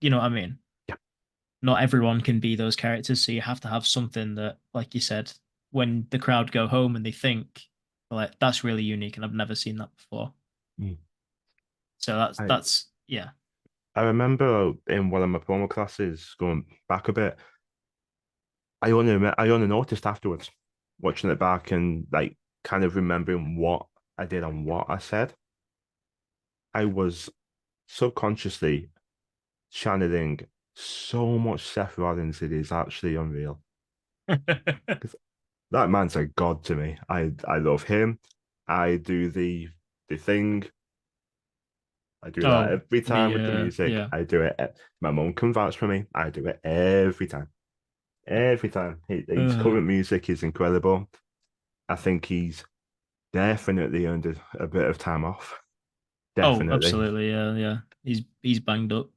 what I mean. yeah. Not everyone can be those characters, so you have to have something that, like you said, when the crowd go home and they think like that's really unique and I've never seen that before. Mm. So I that's yeah. I remember in one of my promo classes going back a bit. I only noticed afterwards, watching it back and like kind of remembering what I did and what I said. I was subconsciously channeling so much Seth Rollins. It is actually unreal. Because that man's a god to me. I love him. I do the thing. I do that Oh, every time the with the music. yeah. I do it. My mom can vouch for me. I do it every time. Every time. His Uh, current music is incredible. I think he's definitely earned a bit of time off. oh, Definitely. absolutely. Yeah, yeah. He's banged up.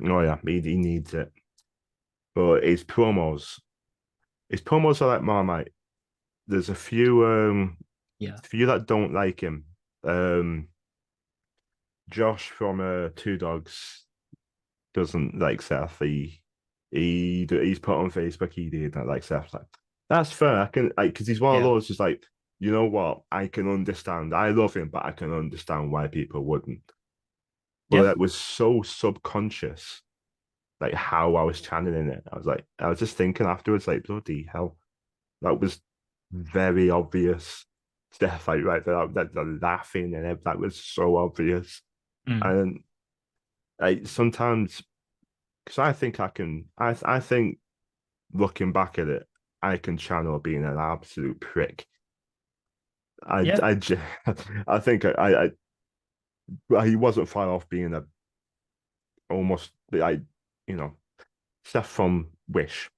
Oh yeah, he needs it. But his promos are like Marmite. There's Yeah. a few that don't like him. Um, Josh from Two Dogs doesn't like Seth. He's put on Facebook he did not like Seth. Like that's fair. I can like because he's one of Yeah. those just like you know what I can understand. I love him, but I can understand why people wouldn't. But Yeah. that was so subconscious, like how I was channeling it. I was just thinking afterwards, like bloody hell, that was very obvious stuff. Like right, that the laughing and that was so obvious. Mm. And like sometimes because I think I think looking back at it, I can channel being an absolute prick. I Yeah. I I think well, he wasn't far off being a almost like you know stuff from Wish.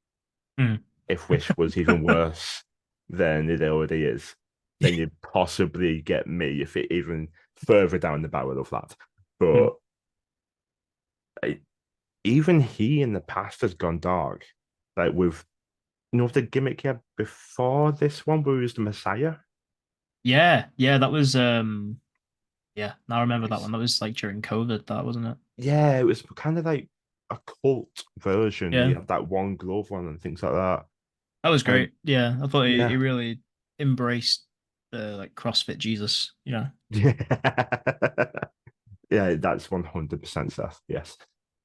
Mm. If Wish was even worse than it already is, then you'd possibly get me if it even further down the barrel of that. Mm. But I, even he in the past has gone dark, like with the gimmick he had before this one, where he was the Messiah. Yeah. Yeah. That was yeah. Now I remember that It's one. That was like during COVID, that wasn't it? yeah, it was kind of like a cult version. He Yeah. had that one glove on and things like that. That was And great. Yeah. I thought he yeah, really embraced the like CrossFit Jesus, yeah, yeah, that's 100% Seth. Yes,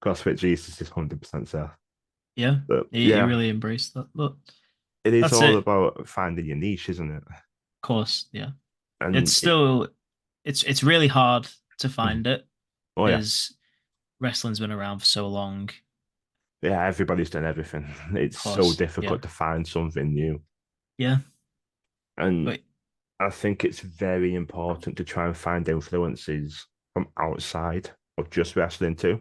CrossFit Jesus is 100% Seth. Yeah. But He yeah, really embraced that. Look, it is that's all it. Of about finding your niche, isn't it? course. Yeah. It's And still it's really hard to mhm. find it Oh yeah, because wrestling's been around for so long. Of yeah, everybody's done everything. It's so course. difficult Yeah. to find something new. Yeah. And But I think it's very important to try and find influences from outside of just wrestling too.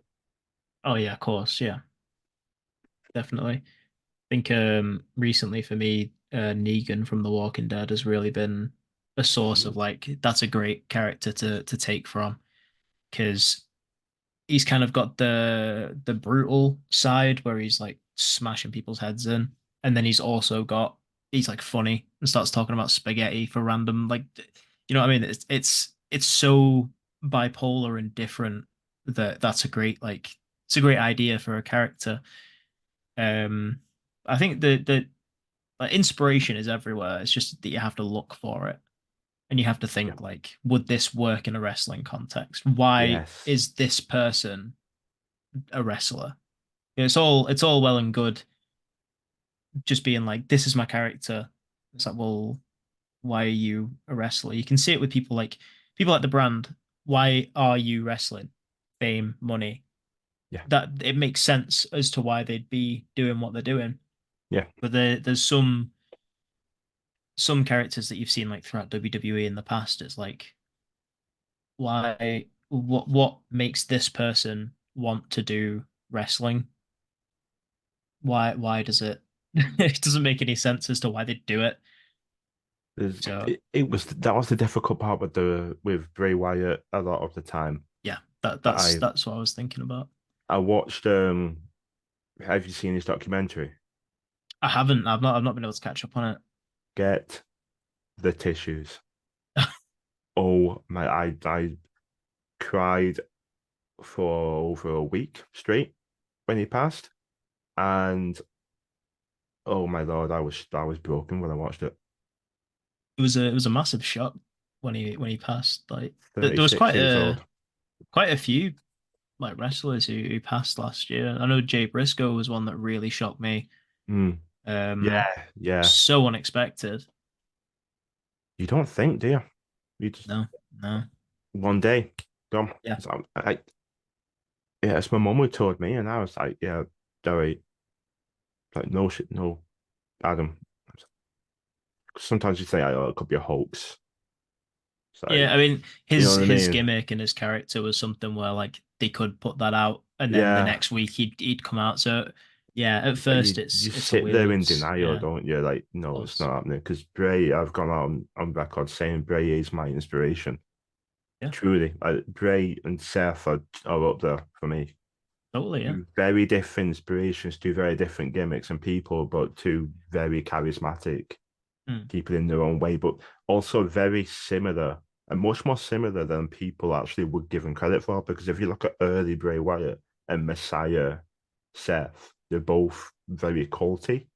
oh yeah, of course. Yeah. definitely. I think recently for me, Negan from The Walking Dead has really been a source of Mhm. like that's a great character to take from because he's kind of got the brutal side where he's like smashing people's heads in, and then he's like funny and starts talking about spaghetti for random like you know what I mean? It's so bipolar and different that that's a great like it's a great idea for a character. Um, I think the like, inspiration is everywhere. It's just that you have to look for it and you have to Yeah. think like, would this work in a wrestling context? Why Yes. is this person a wrestler? It's all well and good just being like, this is my character. It's like, well, why are you a wrestler? You can see it with people like the brand. Why are you wrestling? Fame, money. Yeah. That it makes sense as to why they'd be doing what they're doing. Yeah. But there's some characters that you've seen like throughout WWE in the past. It's like, why what makes this person want to do wrestling? Why does it it doesn't make any sense as to why they do it. So It was that was the difficult part with the with Bray Wyatt a lot of the time. yeah, But that's what I was thinking about. I watched have you seen his documentary? I haven't. I've not been able to catch up on Get the tissues. it. Oh my I cried for over a week straight when he passed. And oh my lord, I was broken when I watched it. It was a massive shock when he passed. Like there was 36 years old. quite a few like wrestlers who passed last year. I know Jay Briscoe was one that really shocked me. Mm, Um, yeah, yeah. so unexpected. You don't think, do you? You just No, no. one day, gone. Yeah. So yeah, it's my mum who told me, and I was like, yeah, Joey, like no shit, no, Adam. Sometimes you say, oh, it could be a hoax. So Yeah, I mean you know his what I his mean? gimmick and his character was something where like they could put that out and then the Yeah, next week he'd come out. So yeah, at but first you it's a sit there weird in denial, yeah, don't you? Like, it no, it's was. not happening. Because Bray, I've gone on record saying Bray is my inspiration. Yeah, Truly, Bray and Seth are up there for me. totally, yeah. Two very different inspirations, two very different gimmicks and people, but two very charismatic Mm, people in their own way, but also very similar and much more similar than people actually would give them credit for. Because if you look at early Bray Wyatt and Messiah Seth, they're both very culty.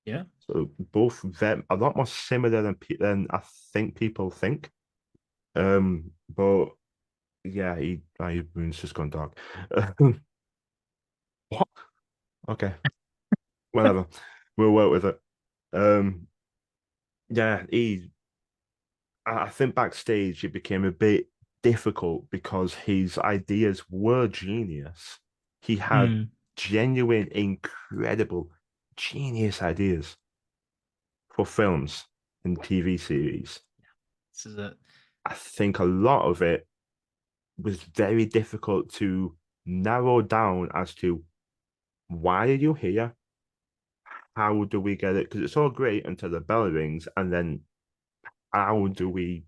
yeah. So both a lot more similar than I think people think. But yeah, my moon's just gone dark. What? Okay, whatever. We'll work with it. Um, yeah, I think backstage it became a bit difficult because his ideas were genius. He had Mm, genuine, incredible, genius ideas for films and TV series. this is it. I think a lot of it was very difficult to narrow down as to why are you here? How do we get it? Because it's all great until the bell rings, and then how do we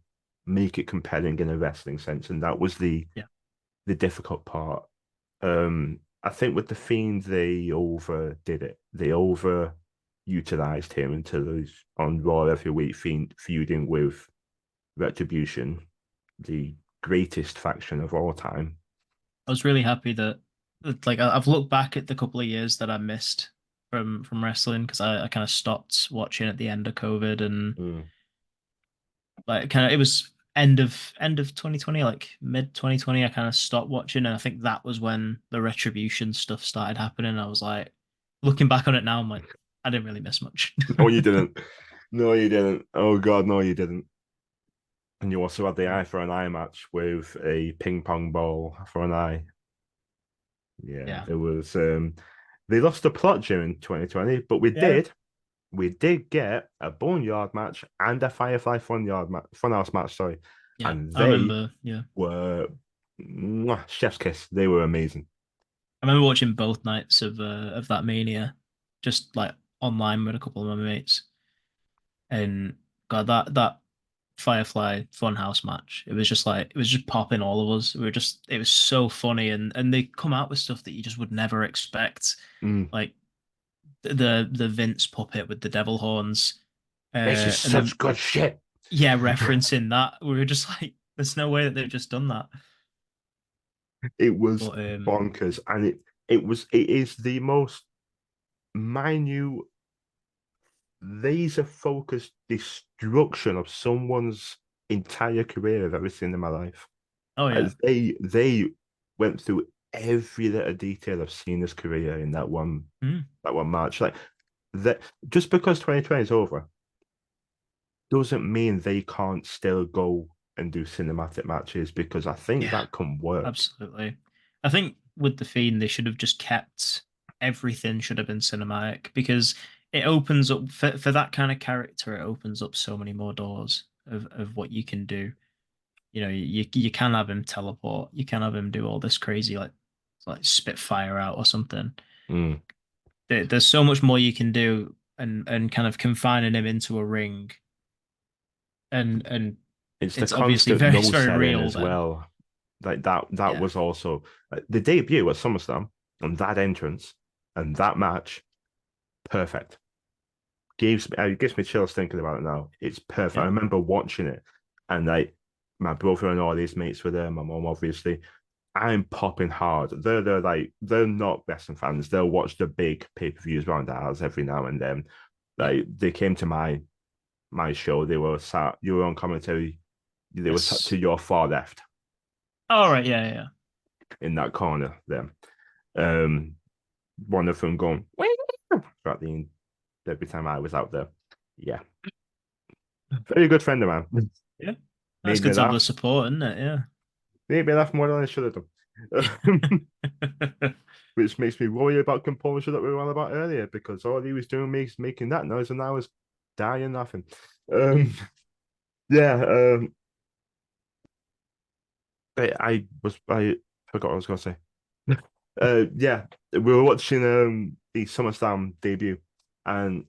make it compelling in a wrestling sense? And that was Yeah. the difficult part. I think with the Fiend, they overdid it. They over utilized him until he's on Raw every week, feuding with Retribution, the greatest faction of all time. I was really happy that like I've looked back at the couple of years that I missed from wrestling because I kind of stopped watching at the end of COVID and Mm. like kind of it was end of 2020 like mid 2020 I kind of stopped watching and I think that was when the retribution stuff started happening. I was like looking back on it now I'm like I didn't really miss much. No, you didn't. No, you didn't. Oh God, no, you didn't. And you also had the eye for an eye match with a ping pong ball for an eye. Yeah, Yeah. it was. They lost the plot during 2020, but we Yeah. did get a boneyard match and a Firefly funhouse match, sorry, Yeah. and I they remember, yeah. were chef's kiss. They were amazing. I remember watching both nights of that Mania. just like online with a couple of my mates. And God, that Firefly Funhouse match, it was just like it was just popping all of us. We were just it was so funny, and they come out with stuff that you just would never expect, Mm. like the Vince puppet with the devil horns, This is and then such good shit. yeah, referencing that, we were just like, there's no way that they've just done that. It was But bonkers, and it is the most minute, laser focused destruction of someone's entire career I've ever seen in my life. oh yeah, They went through every little detail of Cena's career in mm, that one match. Like that, just because 2020 is over doesn't mean they can't still go and do cinematic matches, because I think yeah, that can work. absolutely. I think with the Fiend, they should have just kept everything should have been cinematic because it opens up for that kind of character. It opens up so many more doors of what you can do. You know, you can have him teleport. You can have him do all this crazy like spit fire out or something. Mm. There's so much more you can do, and kind of confining him into a ring, and It's the it's obviously constant very no it's very selling real as then. well. Like that Yeah, was also the debut at SummerSlam, and that entrance and that match, perfect. Gives me chills thinking about it now. It's perfect. I yeah, remember watching it, and like my brother and all these mates were there, my mom obviously. I'm popping hard. They're not wrestling fans. They'll watch the big pay-per-views around the house every now and then. yeah. Like they came to my show. They were sat. You were on commentary. They were sat to Yes. your far left All right. Yeah, yeah. in that corner there. Um, one of them going throughout every time I was out there. Yeah, very good friend of mine. Yeah. That's Made me good to have the laugh. support, isn't it? Yeah. Made me laugh more than I should have done. Which makes me worry about composure that we were on about earlier, because all he was doing was making that noise and I was dying laughing. Um, yeah, I forgot what I was going to say. Yeah, we were watching the SummerSlam debut, and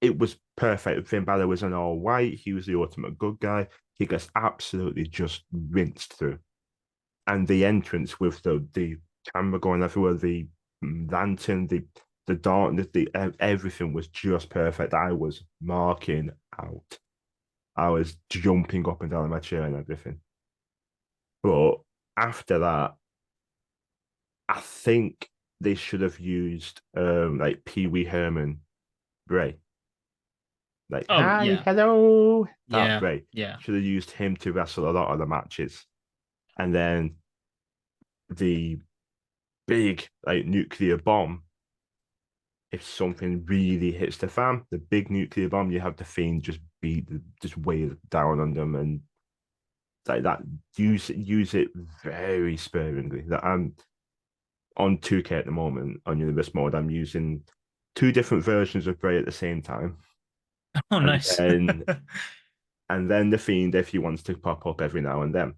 it was perfect. Finn Balor was in all white. He was the ultimate good guy. He gets absolutely just rinsed through, and the entrance with the camera going everywhere, the lantern, the darkness, the everything was just perfect. I was marking out. I was jumping up and down in my chair and everything. But after that, I think they should have used like Pee Wee Herman Bray. Like, Oh hi, yeah, hello. That yeah, Bray yeah. should have used him to wrestle a lot of the matches. And then the big like nuclear bomb, if something really hits the fan, the big nuclear bomb, you have the Fiend just weigh it down on them, and like that. Use it very sparingly. That I'm on 2K at the moment on Universe mode. I'm using two different versions of Bray at the same time, Oh, and nice. then the Fiend if he wants to pop up every now and then,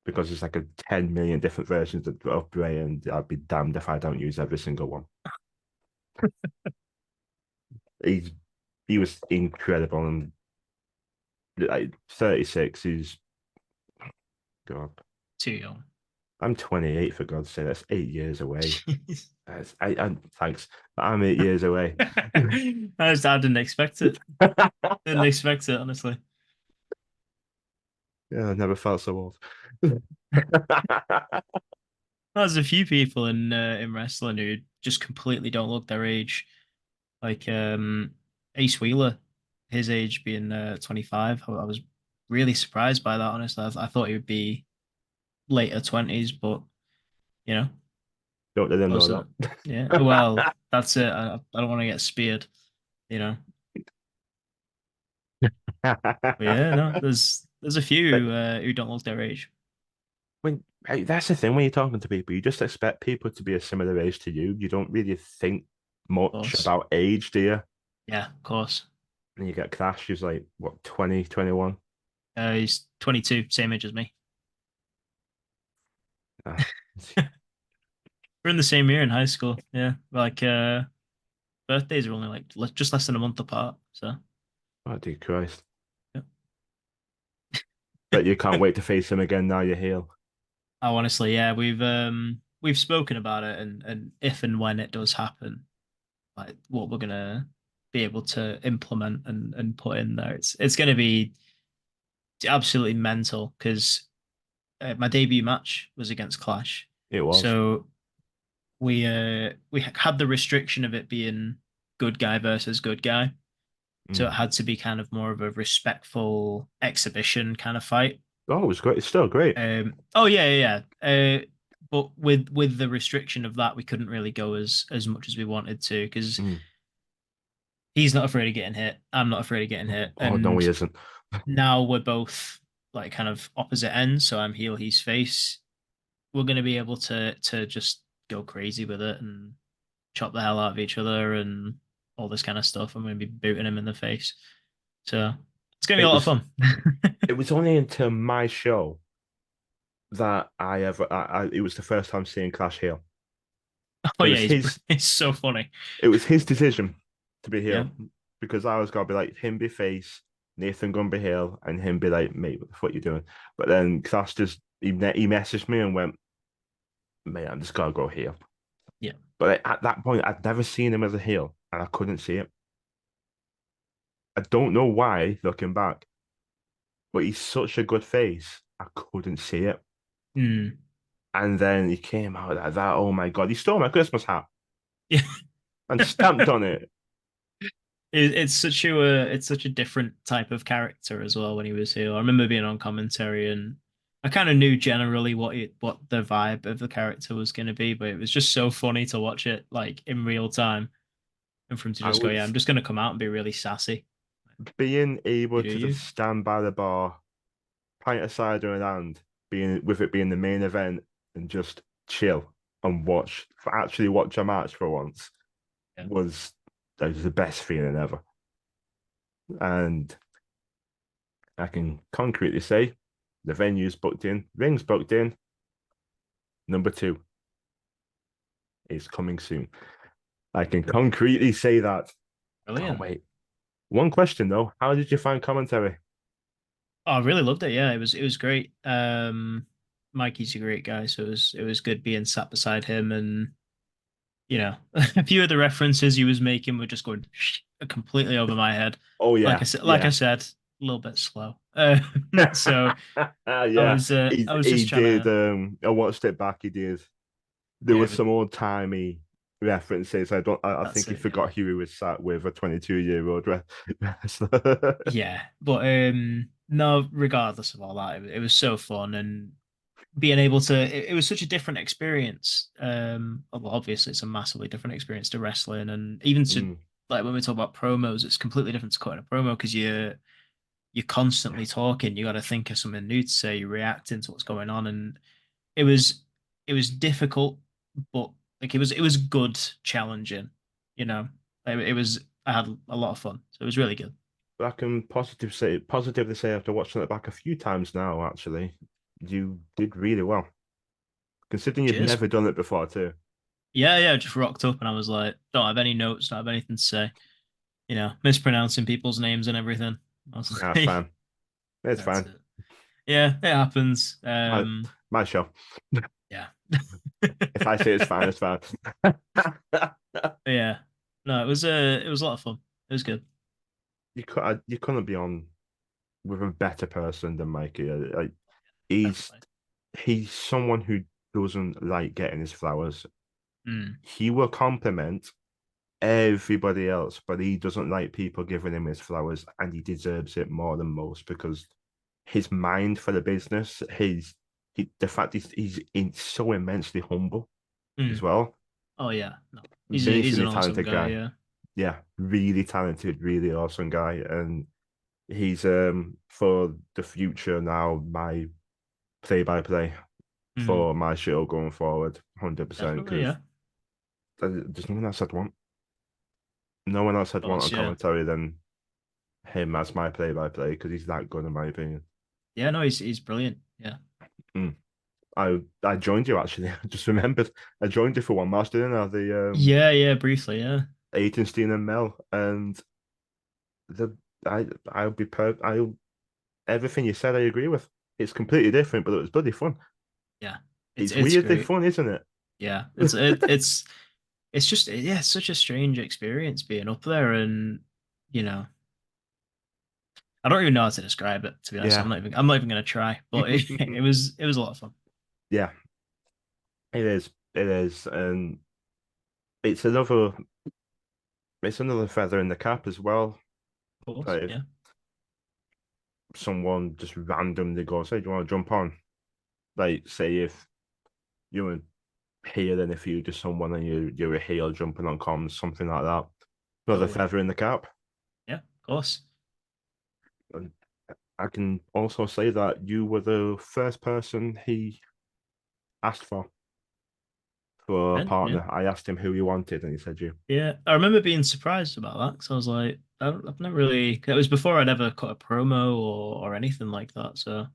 because there's like a 10 million different versions of Bray, and I'd be damned if I don't use every single one. He's he was incredible, and like 36 is God. Too young. I'm 28 for God's sake. That's 8 years away. Jeez. I'm thanks, but I'm 8 years away. I didn't expect it. Didn't expect it, honestly. Yeah, I never felt so old. There's a few people in wrestling who just completely don't look their age. Like Ace Wheeler, his age being 25. I was really surprised by that, honestly. I thought he would be later 20s, but you know, Don't let them know also yeah. Well, that's it. I don't want to get speared, you know. But yeah, no, that. there's a few Like, who don't look their age, that's the thing when you're talking to people, you just expect people to be a similar age to you. You don't really think of much course. about age, do you? Yeah, of course. And you get Crash, who's like, what, 20, 21? He's 22, same age as me. Ah, We're in the same year in high school. Yeah, like birthdays are only like just less than a month apart. So Oh, dear Christ. yeah. But you can't wait to face him again now you're heel. Oh, honestly, yeah, we've spoken about it, and if and when it does happen, like what we're gonna be able to implement and put in there, it's gonna be absolutely mental because my debut match was against Clash, It was. so we had the restriction of it being good guy versus good guy, so it Mm. had to be kind of more of a respectful exhibition kind of fight. Oh, it was great. It's still great. Oh yeah, yeah, yeah. But with the restriction of that, we couldn't really go as much as we wanted to because Mm. he's not afraid of getting hit. I'm not afraid of getting hit, Oh, no, and he isn't. now we're both like kind of opposite ends. So I'm heel, he's face. We're going to be able to just go crazy with it and chop the hell out of each other and all this kind of stuff. I'm going to be booting him in the face. So it's going to be a It lot of was fun. it was only until my show that it was the first time seeing Clash heel. Oh It yeah, was his he's so funny. it was his decision to be Yeah. heel because I was gonna be like him be face, Nathan gonna be heel, and him be like, mate, what the fuck you doing? But then Clash just he messaged me and went, mate, I'm just gonna go heel. Yeah. But at that point, I'd never seen him as a heel, and I couldn't see it. I don't know why, looking back, but he's such a good face. I couldn't see it. Mm. And then he came out like that. Oh my God, he stole my Christmas hat Yeah. and stamped on it. It's such a different type of character as well when he was here. I remember being on commentary and I kind of knew generally what the vibe of the character was going to be, but it was just so funny to watch it like in real time and for him to I just go, yeah, I'm was just going to come out and be really sassy. being You able do to just you? stand by the bar, pint of cider in hand, being with it being the main event, and just chill and actually watch a match for once Yeah. was that was the best feeling ever. And I can concretely say the venue's booked in, rings booked in. Number two is coming soon. I can concretely say that. Can't Brilliant. wait. One question though, how did you find commentary? Oh, I really loved it. Yeah, it was great. Mikey's a great guy, so it was good being sat beside him and a few of the references he was making were just going completely over my head. Oh Like I yeah, said, like I yeah. said, a little bit slow. So I Yeah, was uh, I was he just trying did. to, I watched it back. He did. There yeah, was but some old timey references. I that's think he it. Yeah, forgot who he was sat with, a 22-year-old wrestler. yeah. But no, regardless of all that, it was so fun and being able to. It was such a different experience. Well, obviously, it's a massively different experience to wrestling, and even to Mm. like when we talk about promos, it's completely different to cutting a promo because you're constantly talking. You got to think of something new to say. You're reacting to what's going on, and it was it was difficult, but like it was good, challenging. You know, it was. I had a lot of fun, so it was really good. But I can positively say after watching it back a few times now, actually, you did really well. Considering you've Cheers. never done it before too. Yeah, yeah. Just rocked up, and I was like, don't have any notes, don't have anything to say. Mispronouncing people's names and everything. I was That's like, fine. It's that's fine. it. Yeah, it happens. My my show. Yeah. If I say it's fine, it's fine. Yeah. No, it was a lot of fun. It was good. You couldn't be on with a better person than Mikey. He's Definitely. he's someone who doesn't like getting his flowers. Mm, He will compliment everybody else, but he doesn't like people giving him his flowers, and he deserves it more than most because his mind for the business, the fact he's so immensely humble as mm. well. Oh yeah. No. He's an Amazingly awesome talented guy, guy. yeah. Yeah, really talented, really awesome guy, and he's for the future now my play by play Mm. for my show going forward, 100%. Definitely, Because yeah. there's no one else I'd want. No one else Of I'd want course, on yeah. commentary than him as my play by play because he's that good in my opinion. Yeah, no, he's brilliant. Yeah. Mm. I joined you actually. I just remembered I joined you for one match, didn't I? The Yeah, yeah, briefly, yeah. Aidenstein and Mel, and the I'll be I'll everything you said I agree with. It's completely different, but it was bloody fun. Yeah, It's it's weirdly great. fun, isn't it? Yeah, it's just yeah, it's such a strange experience being up there, and you know, I don't even know how to describe it. To be honest, Yeah. I'm not even gonna try. But it was a lot of fun. Yeah, it is. It is. And it's another it's another feather in the cap as well. Of course, Like if yeah. someone just randomly goes, "Hey, do you want to jump on?" Like, say if you're here, then if you just someone and you're a heel jumping on comms, something like that. Another Totally. feather in the cap. Yeah, of course. And I can also say that you were the first person he asked for a And yeah, partner. I asked him who he wanted, and he said you. yeah. I remember being surprised about that because I was like, I've never really. It was before I'd ever cut a promo or anything like that. So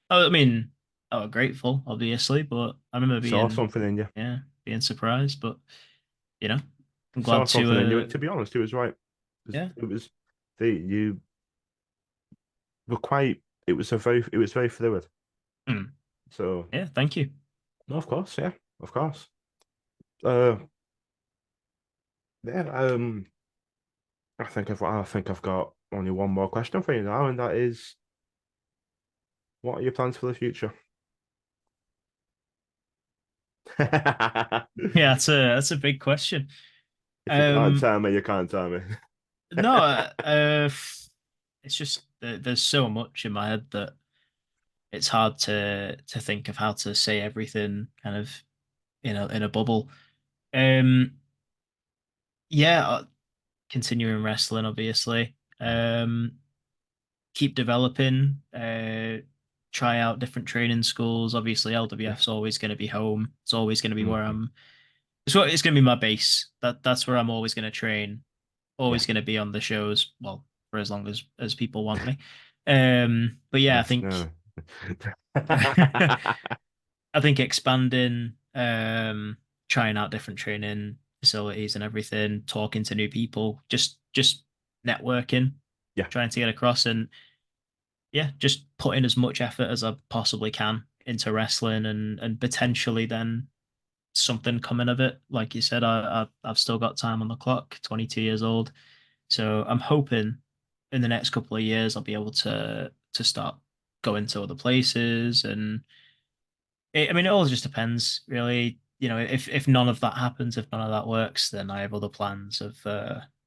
I mean, I was grateful, obviously, but I remember Saw being, something in you. yeah, being surprised. But you know, I'm Saw glad to, something in you. And to be honest, he was right. yeah. It was you were quite. It was very fluid. Hmm. So Yeah, thank you. no, of course, yeah, of course. Uh, yeah. I think I've got only one more question for you now, and that is, what are your plans for the future? Yeah, that's a big question. If you can't Um, tell me, you can't tell me. no, it's just there's so much in my head that it's hard to think of how to say everything kind of in a bubble. Um, yeah, continuing wrestling, obviously. Keep developing. Try out different training schools. Obviously, Yeah, LWF's always going to be home. It's always going to be where mhm, I'm. It's going to be my base. That's where I'm always going to train. yeah. Always going to be on the shows. Well, for as long as people want me. But yeah, I Yes, think no. I think expanding, trying out different training facilities and everything, talking to new people, just networking, Yeah, trying to get across, and yeah, just putting as much effort as I possibly can into wrestling, and potentially then something coming of it. Like you said, I've still got time on the clock, 22 years old, so I'm hoping in the next couple of years I'll be able to start going to other places and I mean, it all just depends, really. You know, if none of that happens, if none of that works, then I have other plans of,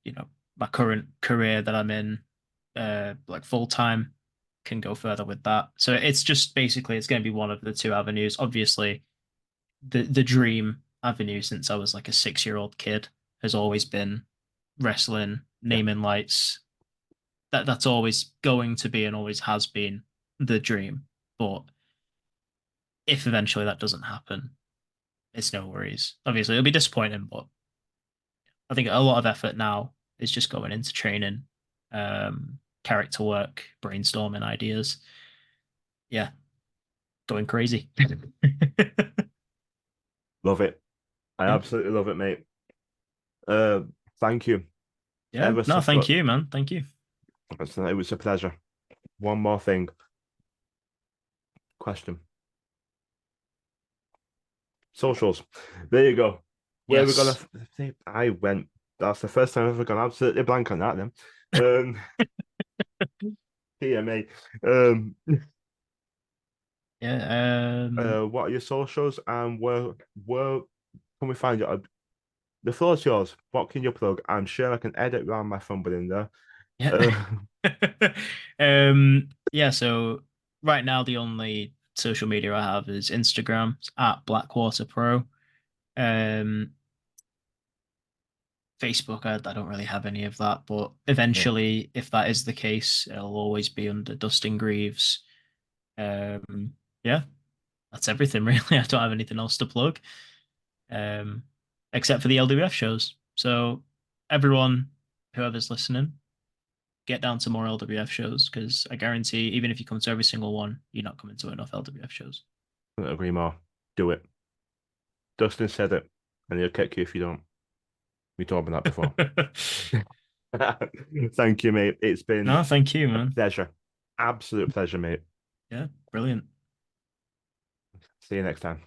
you know, my current career that I'm in, like full time, can go further with that. So it's just basically it's going to be one of the two avenues. Obviously, the dream avenue since I was like a 6 year old kid has always been wrestling, yeah. naming lights. That's always going to be and always has been the dream. But if eventually that doesn't happen, it's no worries. Obviously, it'll be disappointing, but I think a lot of effort now is just going into training, character work, brainstorming ideas. Yeah, going crazy. Love it. I Yeah. absolutely love it, mate. Uh, Thank you Yeah. ever No, so thank you, man. Thank you. it was a pleasure. One more thing. Question. Socials. There you go. Where we're gonna Yes. I went. That's the first time I've ever gone absolutely blank on that then. Um Here, mate. Um Yeah. what are your socials and where can we find you? The floor's yours. What can you plug? I'm sure I can edit around my thumb in there. Yeah. Uh, Yeah, so right now the only social media I have is Instagram. It's at Blackwater Pro. Um, Facebook, I don't really have any of that, but yeah, eventually, if that is the case, it'll always be under Dustin Greaves. Yeah, that's everything really. I don't have anything else to plug, um, except for the LWF shows. So everyone, whoever's listening, get down to more LWF shows because I guarantee, even if you come to every single one, you're not coming to enough LWF shows. couldn't agree more. Do it. Dustin said it, and he'll kick you if you don't. We talked about that before. Thank you, mate. It's been No, thank you, a man. pleasure. Absolute pleasure, mate. Yeah, brilliant. See you next time.